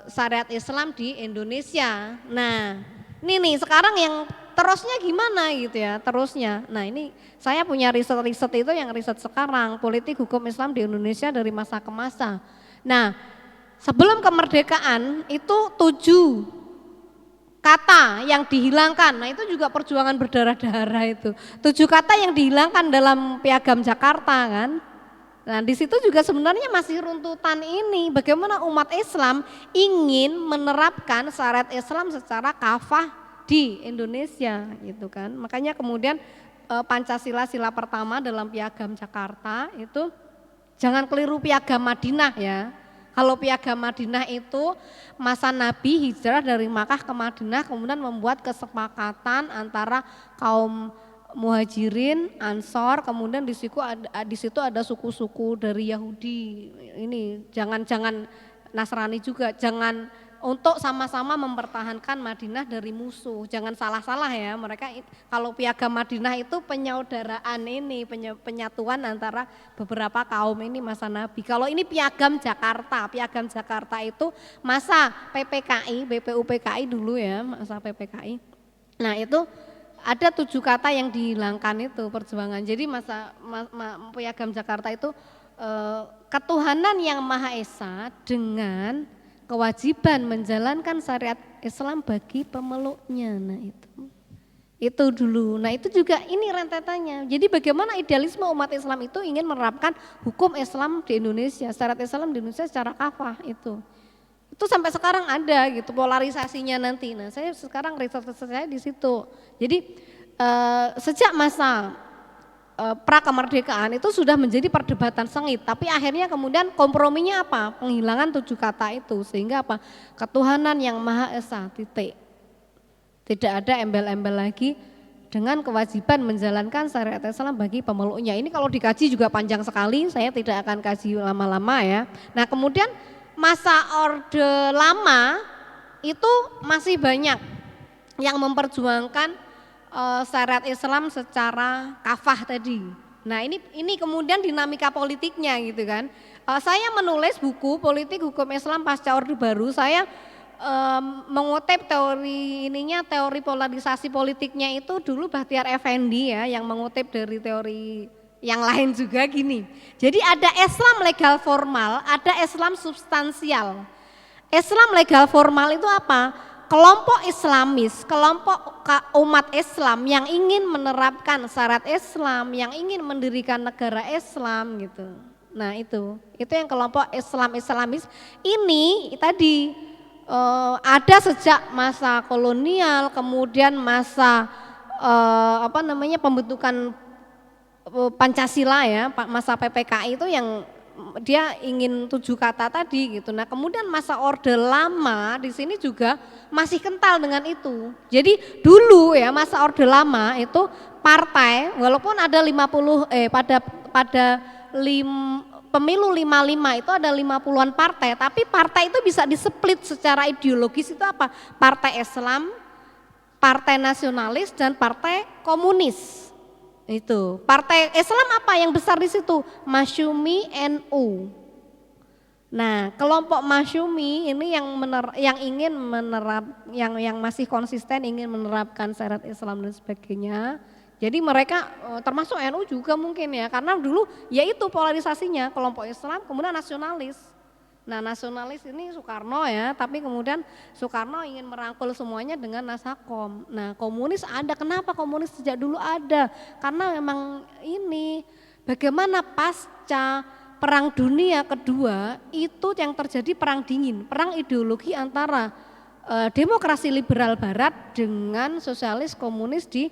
syariat Islam di Indonesia. Nah ini nih sekarang yang terusnya gimana gitu ya terusnya. Nah ini saya punya riset itu yang riset sekarang politik hukum Islam di Indonesia dari masa ke masa. Nah sebelum kemerdekaan itu 7 kata yang dihilangkan. Nah itu juga perjuangan berdarah-darah itu. 7 kata yang dihilangkan dalam Piagam Jakarta kan. Nah di situ juga sebenarnya masih runtutan ini. Bagaimana umat Islam ingin menerapkan syariat Islam secara kafah di Indonesia gitu kan. Makanya kemudian Pancasila sila pertama dalam Piagam Jakarta itu jangan keliru Piagam Madinah ya. Kalau Piagam Madinah itu masa Nabi hijrah dari Makkah ke Madinah kemudian membuat kesepakatan antara kaum Muhajirin, Ansor, kemudian di situ ada suku-suku dari Yahudi. Ini jangan Nasrani juga, jangan untuk sama-sama mempertahankan Madinah dari musuh. Jangan salah-salah ya, mereka kalau Piagam Madinah itu penyaudaraan ini, penyatuan antara beberapa kaum ini masa Nabi. Kalau ini Piagam Jakarta itu masa PPKI, BPUPKI dulu ya, masa PPKI. Nah itu ada 7 kata yang dihilangkan itu perjuangan. Jadi Piagam Jakarta itu ketuhanan yang Maha Esa dengan kewajiban menjalankan syariat Islam bagi pemeluknya. Nah itu dulu. Nah itu juga ini rentetannya. Jadi bagaimana idealisme umat Islam itu ingin menerapkan hukum Islam di Indonesia, syariat Islam di Indonesia secara kafah itu. Itu sampai sekarang ada gitu polarisasinya nanti. Nah saya sekarang riset saya di situ. Jadi sejak masa pra kemerdekaan itu sudah menjadi perdebatan sengit. Tapi akhirnya kemudian komprominya apa? Penghilangan 7 kata itu. Sehingga apa? Ketuhanan yang Maha Esa, titik. Tidak ada embel-embel lagi dengan kewajiban menjalankan syariat Islam bagi pemeluknya. Ini kalau dikaji juga panjang sekali. Saya tidak akan kaji lama-lama ya. Nah kemudian masa Orde Lama itu masih banyak yang memperjuangkan syariat Islam secara kafah tadi. Nah ini kemudian dinamika politiknya gitu kan. Saya menulis buku Politik Hukum Islam Pasca Orde Baru, saya mengutip teori polarisasi politiknya itu dulu Bahtiar Effendi ya yang mengutip dari teori yang lain juga gini. Jadi ada Islam legal formal, ada Islam substansial. Islam legal formal itu apa? Kelompok Islamis, kelompok umat Islam yang ingin menerapkan syariat Islam, yang ingin mendirikan negara Islam gitu. Nah itu yang kelompok Islamis. Ini tadi ada sejak masa kolonial, kemudian masa pembentukan Pancasila ya, masa PPKI itu yang dia ingin 7 kata tadi gitu. Nah kemudian masa Orde Lama di sini juga masih kental dengan itu. Jadi dulu ya masa Orde Lama itu partai walaupun ada pemilu 55 itu ada 50-an partai, tapi partai itu bisa displit secara ideologis itu apa? Partai Islam, partai nasionalis dan partai komunis. Itu partai Islam apa yang besar di situ? Masyumi NU. Nah kelompok Masyumi ini yang masih konsisten ingin menerapkan syariat Islam dan sebagainya. Jadi mereka termasuk NU juga mungkin ya, karena dulu yaitu polarisasinya kelompok Islam kemudian nasionalis. Nah nasionalis ini Soekarno ya, tapi kemudian Soekarno ingin merangkul semuanya dengan Nasakom. Nah komunis ada, kenapa komunis sejak dulu ada? Karena memang ini bagaimana pasca Perang Dunia Kedua itu yang terjadi perang dingin, perang ideologi antara demokrasi liberal Barat dengan sosialis komunis di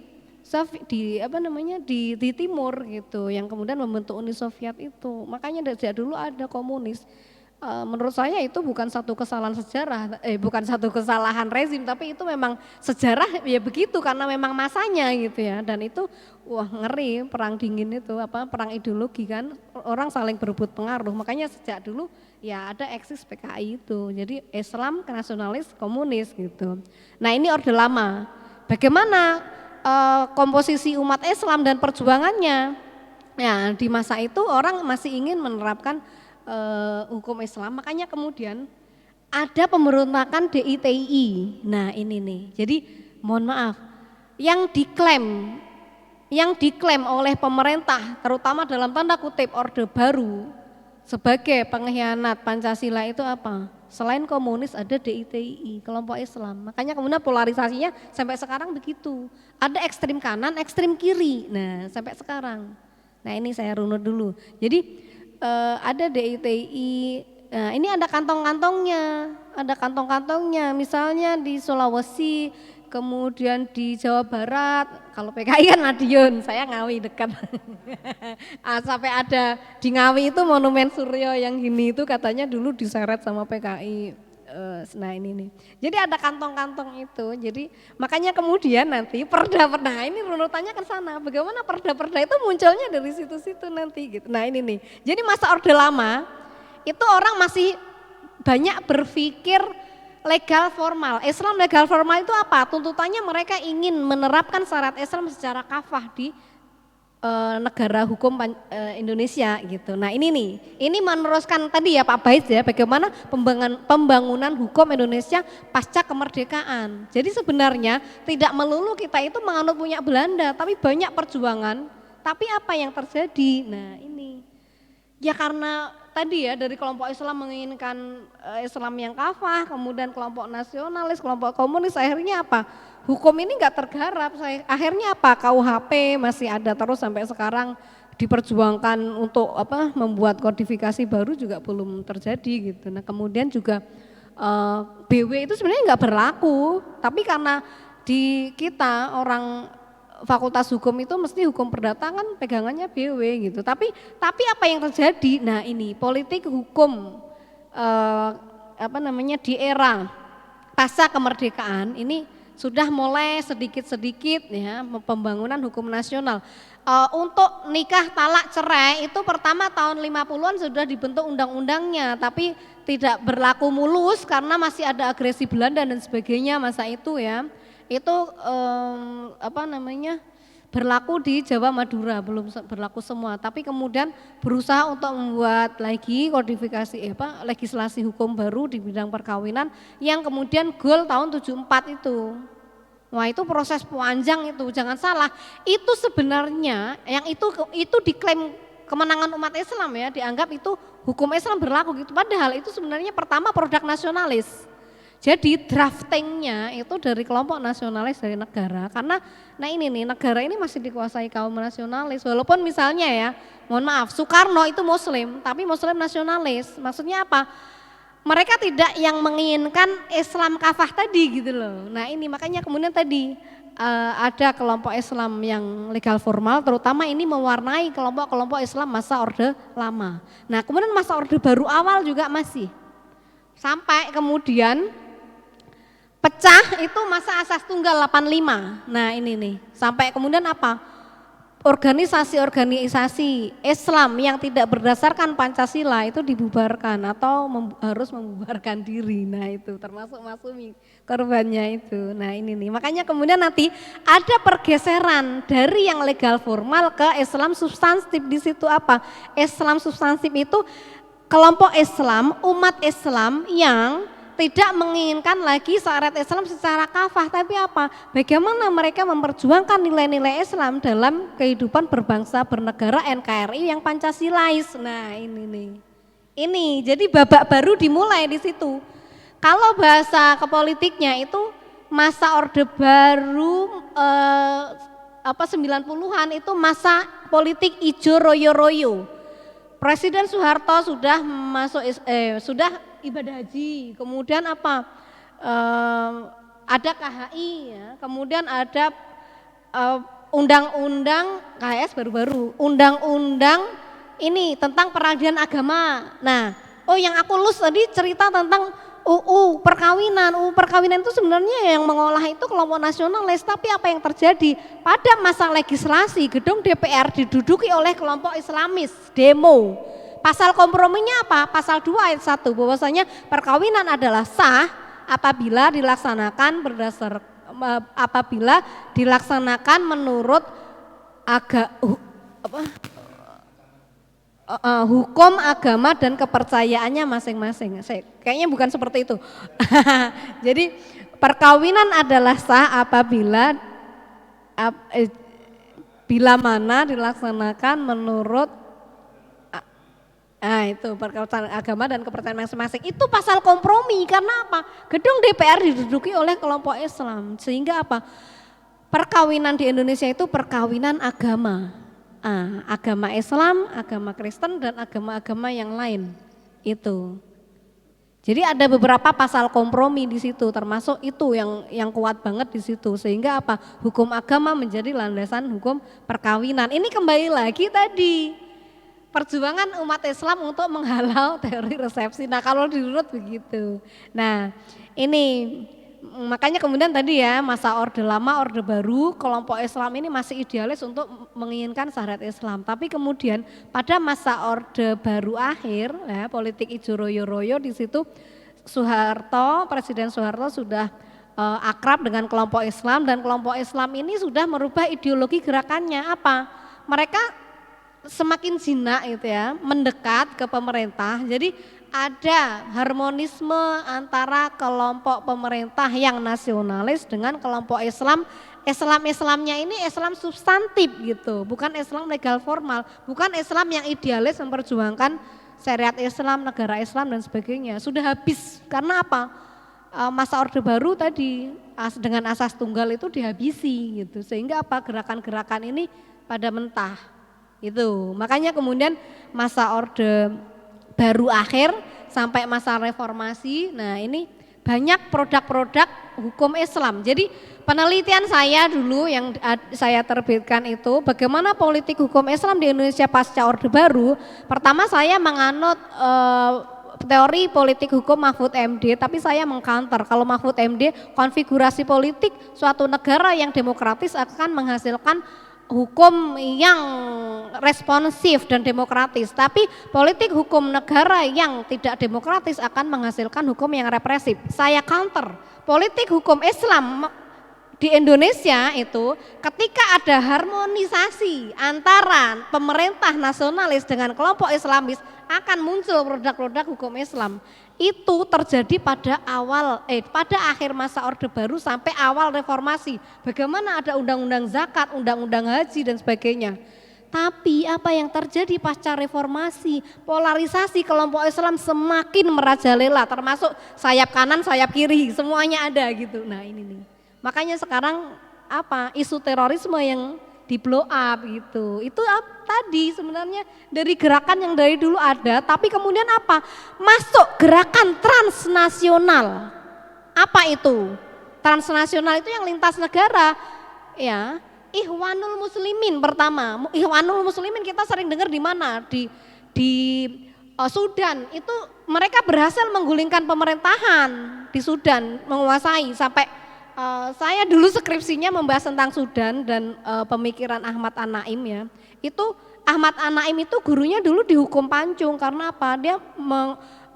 timur gitu, yang kemudian membentuk Uni Soviet itu. Makanya sejak dulu ada komunis. Menurut saya itu bukan satu kesalahan sejarah, bukan satu kesalahan rezim, tapi itu memang sejarah ya begitu karena memang masanya gitu ya. Dan itu wah ngeri perang dingin itu perang ideologi kan, orang saling berebut pengaruh. Makanya sejak dulu ya ada eksis PKI itu. Jadi Islam, nasionalis, komunis gitu. Nah ini Orde Lama. Bagaimana komposisi umat Islam dan perjuangannya? Ya di masa itu orang masih ingin menerapkan hukum Islam, makanya kemudian ada pemberontakan DITI. Nah ini nih, jadi mohon maaf, yang diklaim oleh pemerintah, terutama dalam tanda kutip Orde Baru sebagai pengkhianat Pancasila itu apa? Selain komunis ada DITI, kelompok Islam. Makanya kemudian polarisasinya sampai sekarang begitu. Ada ekstrim kanan, ekstrim kiri. Nah, sampai sekarang. Nah, ini saya runut dulu. Jadi ada DITI. Nah, ini ada kantong-kantongnya. Ada kantong-kantongnya. Misalnya di Sulawesi, kemudian di Jawa Barat. Kalau PKI kan Madiun, saya Ngawi dekat. Sampai ada di Ngawi itu monumen Suryo yang gini itu katanya dulu diseret sama PKI. Nah ini nih. Jadi ada kantong-kantong itu. Jadi makanya kemudian nanti perda-perda ini runutannya ke sana. Bagaimana perda-perda itu munculnya dari situ-situ nanti gitu. Nah ini nih. Jadi masa Orde Lama itu orang masih banyak berpikir legal formal. Islam legal formal itu apa? Tuntutannya mereka ingin menerapkan syariat Islam secara kafah di negara hukum Indonesia gitu. Nah ini nih, ini meneruskan tadi ya Pak Baiz ya, bagaimana pembangunan hukum Indonesia pasca kemerdekaan. Jadi sebenarnya tidak melulu kita itu menganut punya Belanda, tapi banyak perjuangan. Tapi apa yang terjadi? Nah ini, ya karena tadi ya dari kelompok Islam menginginkan Islam yang kafah, kemudian kelompok nasionalis, kelompok komunis, akhirnya apa? Hukum ini nggak tergarap. Akhirnya apa? KUHP masih ada terus sampai sekarang, diperjuangkan untuk apa? Membuat kodifikasi baru juga belum terjadi gitu. Nah kemudian juga BW itu sebenarnya nggak berlaku, tapi karena di kita orang Fakultas Hukum itu mesti hukum perdata kan pegangannya BW gitu. Tapi apa yang terjadi? Nah ini politik hukum di era pasca kemerdekaan ini sudah mulai sedikit-sedikit ya pembangunan hukum nasional. Untuk nikah, talak, cerai itu pertama tahun 50-an sudah dibentuk undang-undangnya, tapi tidak berlaku mulus karena masih ada agresi Belanda dan sebagainya masa itu ya. Itu berlaku di Jawa Madura, belum berlaku semua, tapi kemudian berusaha untuk membuat lagi kodifikasi legislasi hukum baru di bidang perkawinan yang kemudian goal tahun 74 itu. Wah itu proses panjang itu, jangan salah. Itu sebenarnya yang itu diklaim kemenangan umat Islam ya, dianggap itu hukum Islam berlaku gitu. Padahal itu sebenarnya pertama produk nasionalis. Jadi draftingnya itu dari kelompok nasionalis dari negara, karena nah ini nih negara ini masih dikuasai kaum nasionalis. Walaupun misalnya ya, mohon maaf, Soekarno itu Muslim, tapi Muslim nasionalis. Maksudnya apa? Mereka tidak yang menginginkan Islam kafah tadi gitu loh. Nah ini makanya kemudian tadi ada kelompok Islam yang legal formal, terutama ini mewarnai kelompok-kelompok Islam masa Orde Lama. Nah kemudian masa Orde Baru awal juga masih. Sampai kemudian pecah itu masa asas tunggal 85. Nah ini nih, sampai kemudian apa? Organisasi-organisasi Islam yang tidak berdasarkan Pancasila itu dibubarkan atau harus membubarkan diri. Nah itu termasuk Masumi korbannya itu. Nah ini nih, makanya kemudian nanti ada pergeseran dari yang legal formal ke Islam substansif. Di situ apa? Islam substansif itu kelompok Islam, umat Islam yang tidak menginginkan lagi syariat Islam secara kafah, tapi apa? Bagaimana mereka memperjuangkan nilai-nilai Islam dalam kehidupan berbangsa bernegara NKRI yang Pancasilais. Nah ini nih, ini jadi babak baru dimulai di situ. Kalau bahasa kepolitiknya itu masa Orde Baru 90-an itu masa politik ijo royo-royo. Presiden Soeharto sudah sudah ibadah haji, kemudian apa? Ada KHI ya, kemudian ada undang-undang KHS baru-baru, undang-undang ini tentang peradilan agama. Nah, yang aku lulus tadi cerita tentang UU perkawinan itu sebenarnya yang mengolah itu kelompok nasionalis, tapi apa yang terjadi pada masa legislasi gedung DPR diduduki oleh kelompok Islamis demo. Pasal komprominya apa? Pasal 2 ayat 1 bahwasanya perkawinan adalah sah apabila dilaksanakan menurut hukum agama dan kepercayaannya masing-masing. Kayaknya bukan seperti itu. Jadi perkawinan adalah sah apabila bila mana dilaksanakan menurut Nah itu kepercayaan agama dan kepercayaan masing-masing. Itu pasal kompromi karena apa? Gedung DPR diduduki oleh kelompok Islam. Sehingga apa? Perkawinan di Indonesia itu perkawinan agama. Agama Islam, agama Kristen dan agama-agama yang lain. Itu. Jadi ada beberapa pasal kompromi di situ, termasuk itu yang kuat banget di situ. Sehingga apa? Hukum agama menjadi landasan hukum perkawinan. Ini kembali lagi tadi. Perjuangan umat Islam untuk menghalau teori resepsi. Nah kalau diurut begitu. Nah ini makanya kemudian tadi ya masa Orde Lama, Orde Baru, kelompok Islam ini masih idealis untuk menginginkan syariat Islam. Tapi kemudian pada masa Orde Baru akhir, ya, politik ijo royo-royo di situ Soeharto, Presiden Soeharto sudah akrab dengan kelompok Islam dan kelompok Islam ini sudah merubah ideologi gerakannya apa? Mereka semakin jinak gitu ya, mendekat ke pemerintah. Jadi ada harmonisme antara kelompok pemerintah yang nasionalis dengan kelompok Islam. Islamnya ini Islam substantif gitu, bukan Islam legal formal, bukan Islam yang idealis memperjuangkan syariat Islam, negara Islam dan sebagainya. Sudah habis karena apa? Masa Orde Baru tadi dengan asas tunggal itu dihabisi gitu. Sehingga apa? Gerakan-gerakan ini pada mentah. Itu makanya kemudian masa Orde Baru akhir sampai masa reformasi. Nah ini banyak produk-produk hukum Islam. Jadi penelitian saya dulu yang saya terbitkan itu bagaimana politik hukum Islam di Indonesia pasca Orde Baru. Pertama saya menganut teori politik hukum Mahfud MD, tapi saya mengcounter kalau Mahfud MD konfigurasi politik suatu negara yang demokratis akan menghasilkan hukum yang responsif dan demokratis, tapi politik hukum negara yang tidak demokratis akan menghasilkan hukum yang represif. Saya counter, politik hukum Islam di Indonesia itu ketika ada harmonisasi antara pemerintah nasionalis dengan kelompok Islamis akan muncul produk-produk hukum Islam. Itu terjadi pada akhir masa Orde Baru sampai awal reformasi. Bagaimana ada undang-undang zakat, undang-undang haji dan sebagainya. Tapi apa yang terjadi pasca reformasi, polarisasi kelompok Islam semakin merajalela, termasuk sayap kanan, sayap kiri, semuanya ada gitu. Nah ini nih. Makanya sekarang isu terorisme yang di blow up gitu. Itu tadi sebenarnya dari gerakan yang dari dulu ada, tapi kemudian masuk gerakan transnasional. Apa itu? Transnasional itu yang lintas negara. Ya, Ikhwanul Muslimin pertama. Ikhwanul Muslimin kita sering dengar di mana? Di Sudan. Itu mereka berhasil menggulingkan pemerintahan di Sudan, menguasai sampai saya dulu skripsinya membahas tentang Sudan dan pemikiran Ahmad An-Naim ya. Itu Ahmad An-Naim itu gurunya dulu dihukum pancung karena apa? Dia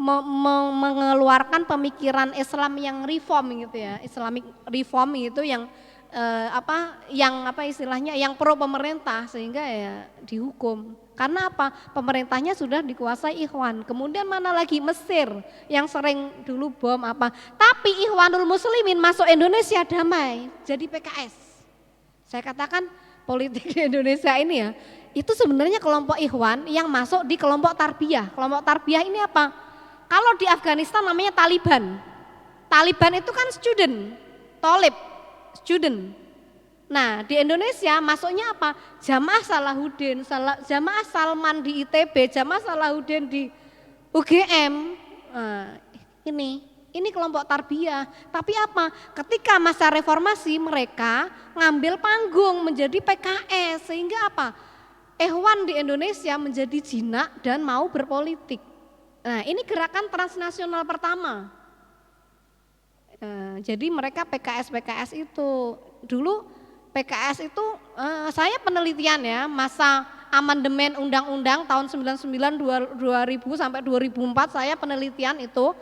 mengeluarkan pemikiran Islam yang reform gitu ya. Islamic reform itu yang istilahnya yang pro pemerintah sehingga ya dihukum. Karena apa? Pemerintahnya sudah dikuasai Ikhwan. Kemudian mana lagi Mesir yang sering dulu bom apa. Tapi Ikhwanul Muslimin masuk Indonesia damai jadi PKS. Saya katakan politik di Indonesia ini ya, itu sebenarnya kelompok Ikhwan yang masuk di kelompok Tarbiyah. Kelompok Tarbiyah ini apa? Kalau di Afghanistan namanya Taliban. Taliban itu kan student, student. Nah di Indonesia masuknya apa? Jamaah Salahuddin, Jamaah Salman di ITB, Jamaah Salahuddin di UGM. Nah, ini kelompok Tarbiyah. Tapi apa? Ketika masa reformasi mereka ngambil panggung menjadi PKS sehingga apa? Ikhwan di Indonesia menjadi jinak dan mau berpolitik. Nah ini gerakan transnasional pertama. Jadi mereka PKS itu dulu. PKS itu saya penelitian ya masa amandemen undang-undang tahun 99 2000 sampai 2004 saya penelitian itu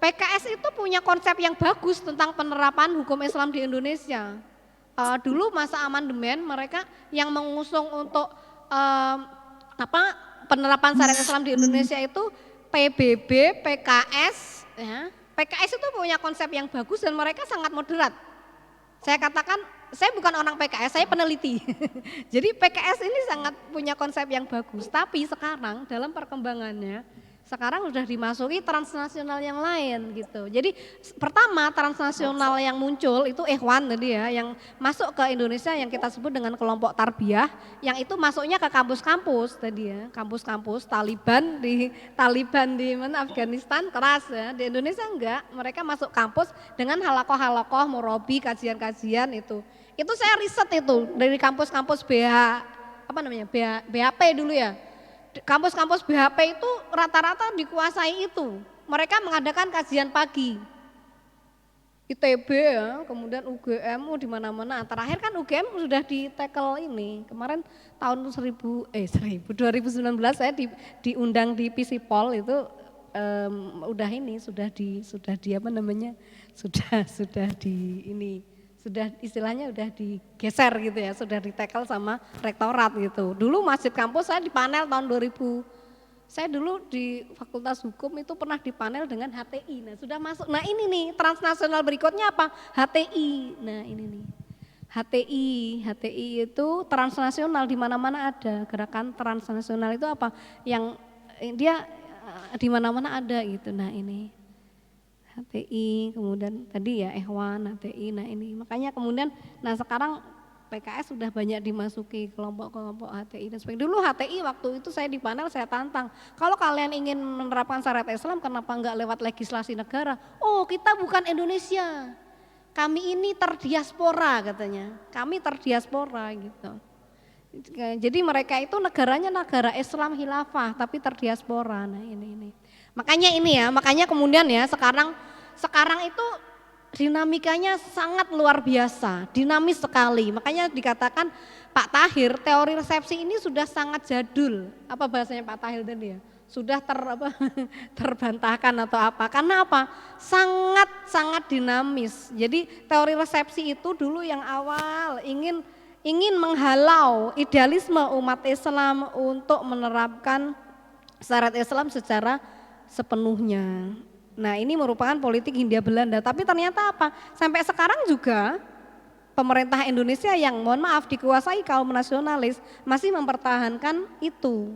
PKS itu punya konsep yang bagus tentang penerapan hukum Islam di Indonesia. Dulu masa amandemen mereka yang mengusung untuk penerapan syariat Islam di Indonesia itu PBB, PKS ya. PKS itu punya konsep yang bagus dan mereka sangat moderat. Saya katakan saya bukan orang PKS, saya peneliti. Jadi PKS ini sangat punya konsep yang bagus, tapi sekarang dalam perkembangannya, sekarang sudah dimasuki transnasional yang lain gitu. Jadi pertama transnasional yang muncul itu Ikhwan tadi ya, yang masuk ke Indonesia yang kita sebut dengan kelompok tarbiyah, yang itu masuknya ke kampus-kampus tadi ya, kampus-kampus Taliban di mana Afghanistan keras ya, di Indonesia enggak, mereka masuk kampus dengan halakoh-halakoh, murabi, kajian-kajian itu. Itu saya riset itu dari kampus-kampus BHP dulu ya. Kampus-kampus BHP itu rata-rata dikuasai itu. Mereka mengadakan kajian pagi. ITB ya, kemudian UGM di mana-mana. Terakhir kan UGM sudah di-tackle ini. Kemarin tahun 2019 saya diundang di Visipol itu sudah istilahnya udah digeser gitu ya, sudah di-tackle sama rektorat gitu. Dulu masjid kampus saya di panel tahun 2000. Saya dulu di Fakultas Hukum itu pernah di panel dengan HTI. Nah, sudah masuk. Nah, ini nih transnasional berikutnya apa? HTI. Nah, ini nih. HTI itu transnasional, di mana-mana ada. Gerakan transnasional itu apa? Yang dia di mana-mana ada gitu. Nah, ini HTI, kemudian tadi ya Ikhwan, HTI, nah ini makanya kemudian, nah sekarang PKS sudah banyak dimasuki kelompok-kelompok HTI dan sebagainya. Dulu HTI waktu itu saya di panel saya tantang, kalau kalian ingin menerapkan syariat Islam kenapa enggak lewat legislasi negara? Oh kita bukan Indonesia, kami ini terdiaspora katanya, kami terdiaspora gitu. Jadi mereka itu negaranya negara Islam khilafah tapi terdiaspora, nah ini. Makanya kemudian ya sekarang itu dinamikanya sangat luar biasa, dinamis sekali. Makanya dikatakan Pak Tahir, teori resepsi ini sudah sangat jadul. Apa bahasanya Pak Tahir tadi ya? Sudah terbantahkan atau apa? Karena apa? Sangat dinamis. Jadi teori resepsi itu dulu yang awal ingin menghalau idealisme umat Islam untuk menerapkan syariat Islam secara sepenuhnya. Nah ini merupakan politik Hindia Belanda, tapi ternyata apa? Sampai sekarang juga pemerintah Indonesia yang mohon maaf dikuasai kaum nasionalis masih mempertahankan itu.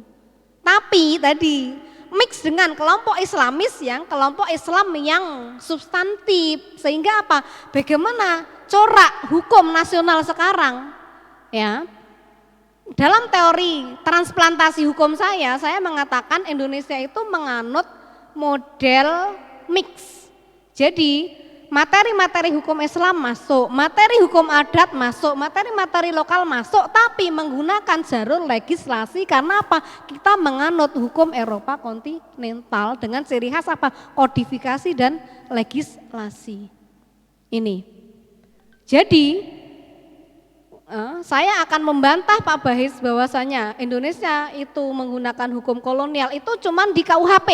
Tapi tadi mix dengan kelompok Islamis yang kelompok Islam yang substantif, sehingga apa? Bagaimana corak hukum nasional sekarang ya? Dalam teori transplantasi hukum saya mengatakan Indonesia itu menganut model mix. Jadi materi-materi hukum Islam masuk, materi hukum adat masuk, materi-materi lokal masuk, tapi menggunakan jalur legislasi. Karena apa? Kita menganut hukum Eropa kontinental dengan ciri khas apa? Kodifikasi dan legislasi. Ini. Jadi saya akan membantah Pak Bahis bahwasanya Indonesia itu menggunakan hukum kolonial itu cuman di KUHP.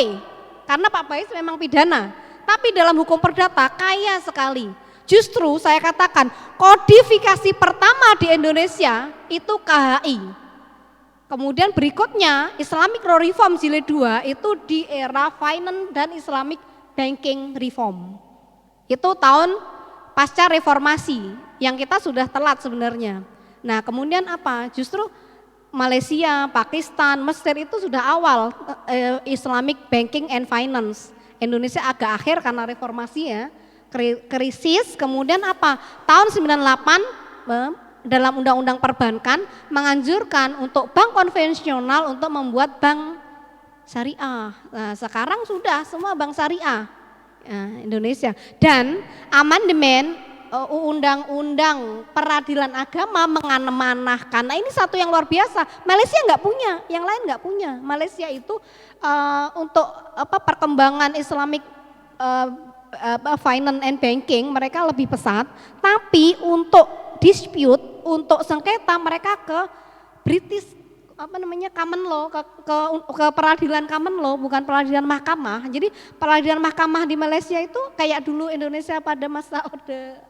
Karena Pak Bahis memang pidana, tapi dalam hukum perdata kaya sekali. Justru saya katakan kodifikasi pertama di Indonesia itu KHI. Kemudian berikutnya Islamic Law Reform Jilid 2 itu di era Finance dan Islamic Banking Reform. Itu tahun pasca reformasi yang kita sudah telat sebenarnya. Nah kemudian apa? Justru Malaysia, Pakistan, Mesir itu sudah awal Islamic Banking and Finance. Indonesia agak akhir karena reformasi ya, krisis. Kemudian apa? Tahun 98 dalam Undang-Undang Perbankan menganjurkan untuk bank konvensional untuk membuat bank syariah. Nah, sekarang sudah semua bank syariah Indonesia. Dan amandemen Undang-Undang Peradilan Agama mengamanahkan. Nah ini satu yang luar biasa. Malaysia nggak punya, yang lain nggak punya. Malaysia itu untuk perkembangan Islamic finance and banking mereka lebih pesat. Tapi untuk dispute, untuk sengketa mereka ke British common law, ke peradilan common law, bukan peradilan mahkamah. Jadi peradilan mahkamah di Malaysia itu kayak dulu Indonesia pada masa Orde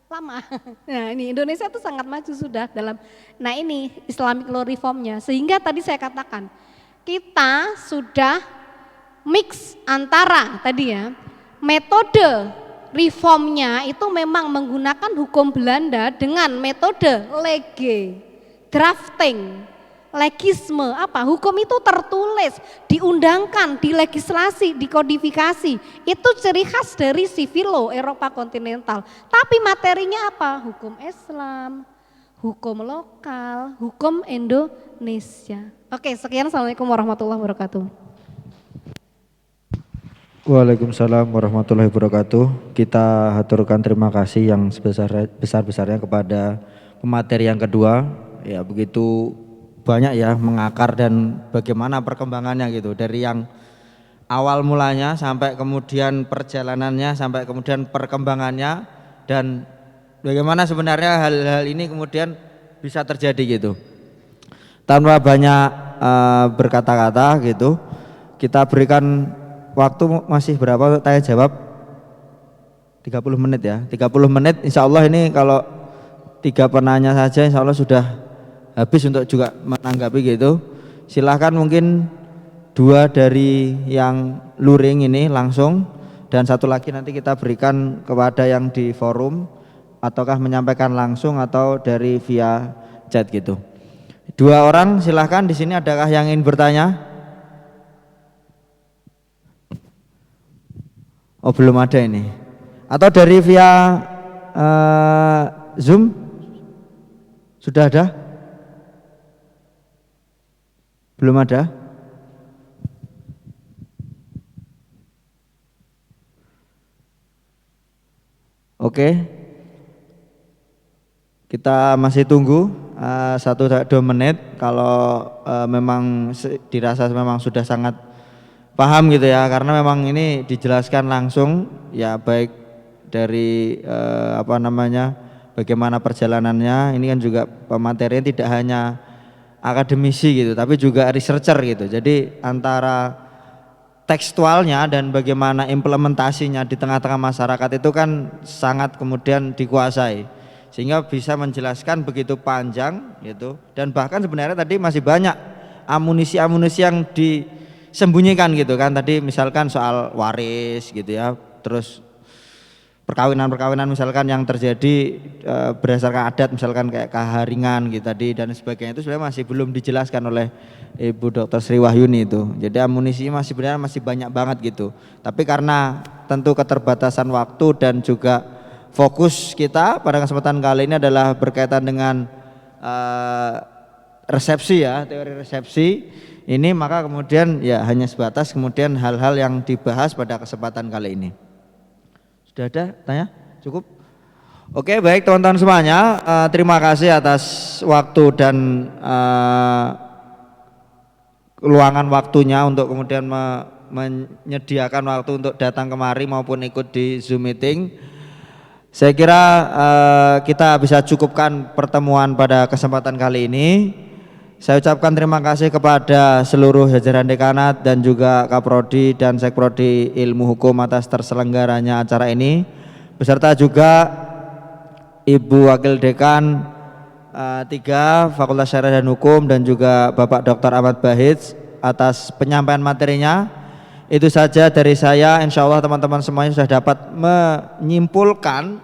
Lama. Nah ini Indonesia itu sangat maju sudah dalam, nah ini Islamic Law Reformnya. Sehingga tadi saya katakan kita sudah mix antara tadi ya metode reformnya itu memang menggunakan hukum Belanda dengan metode lege, drafting, legisme. Apa? Hukum itu tertulis, diundangkan, dilegislasi, dikodifikasi. Itu ciri khas dari civil law Eropa kontinental. Tapi materinya apa? Hukum Islam, hukum lokal, hukum Indonesia. Oke, sekian. Assalamualaikum warahmatullahi wabarakatuh. Waalaikumsalam warahmatullahi wabarakatuh. Kita haturkan terima kasih yang sebesar-besarnya kepada pemateri yang kedua. Ya, begitu banyak ya mengakar dan bagaimana perkembangannya gitu. Dari yang awal mulanya sampai kemudian perjalanannya, sampai kemudian perkembangannya, dan bagaimana sebenarnya hal-hal ini kemudian bisa terjadi gitu. Tanpa banyak berkata-kata gitu, kita berikan waktu masih berapa tanya jawab? 30 menit ya. 30 menit insya Allah ini kalau 3 penanya saja insya Allah sudah habis untuk juga menanggapi gitu. Silahkan mungkin 2 dari yang luring ini langsung, dan 1 lagi nanti kita berikan kepada yang di forum, ataukah menyampaikan langsung atau dari via chat gitu. 2 orang silahkan. Di sini adakah yang ingin bertanya? Oh, belum ada ini. Atau dari via Zoom? Sudah ada? Belum ada? Oke. Kita masih tunggu 1-2 menit. Kalau memang dirasa memang sudah sangat paham gitu ya, karena memang ini dijelaskan langsung ya, baik dari bagaimana perjalanannya. Ini kan juga pematerinya tidak hanya akademisi gitu, tapi juga researcher gitu. Jadi antara tekstualnya dan bagaimana implementasinya di tengah-tengah masyarakat itu kan sangat kemudian dikuasai, sehingga bisa menjelaskan begitu panjang gitu. Dan bahkan sebenarnya tadi masih banyak amunisi-amunisi yang disembunyikan gitu kan. Tadi misalkan soal waris gitu ya, terus perkawinan-perkawinan misalkan yang terjadi berdasarkan adat, misalkan kayak kaharingan gitu tadi dan sebagainya, itu sebenarnya masih belum dijelaskan oleh Ibu Dr. Sri Wahyuni itu. Jadi amunisi sebenarnya masih banyak banget gitu. Tapi karena tentu keterbatasan waktu dan juga fokus kita pada kesempatan kali ini adalah berkaitan dengan resepsi ya, teori resepsi ini, maka kemudian ya hanya sebatas kemudian hal-hal yang dibahas pada kesempatan kali ini. Sudah ada tanya? Cukup? Oke, baik teman-teman semuanya, terima kasih atas waktu dan luangan waktunya untuk kemudian menyediakan waktu untuk datang kemari maupun ikut di Zoom meeting. Saya kira kita bisa cukupkan pertemuan pada kesempatan kali ini. Saya ucapkan terima kasih kepada seluruh jajaran dekanat dan juga Kaprodi dan Sekprodi Ilmu Hukum atas terselenggaranya acara ini, beserta juga Ibu Wakil Dekan 3 Fakultas Syariah dan Hukum dan juga Bapak Dr. Ahmad Bahij atas penyampaian materinya. Itu saja dari saya. Insya Allah teman-teman semuanya sudah dapat menyimpulkan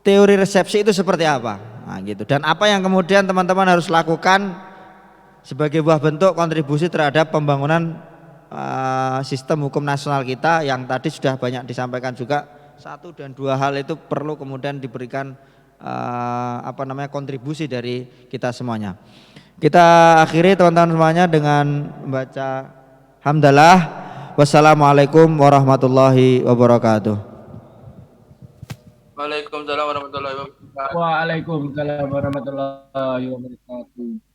teori resepsi itu seperti apa. Nah, gitu. Dan apa yang kemudian teman-teman harus lakukan sebagai buah bentuk kontribusi terhadap pembangunan sistem hukum nasional kita, yang tadi sudah banyak disampaikan juga. 1 dan 2 hal itu perlu kemudian diberikan kontribusi dari kita semuanya. Kita akhiri teman-teman semuanya dengan membaca hamdalah. Wassalamualaikum warahmatullahi wabarakatuh. Waalaikumsalam warahmatullahi wabarakatuh. Waalaikumsalam warahmatullahi wabarakatuh.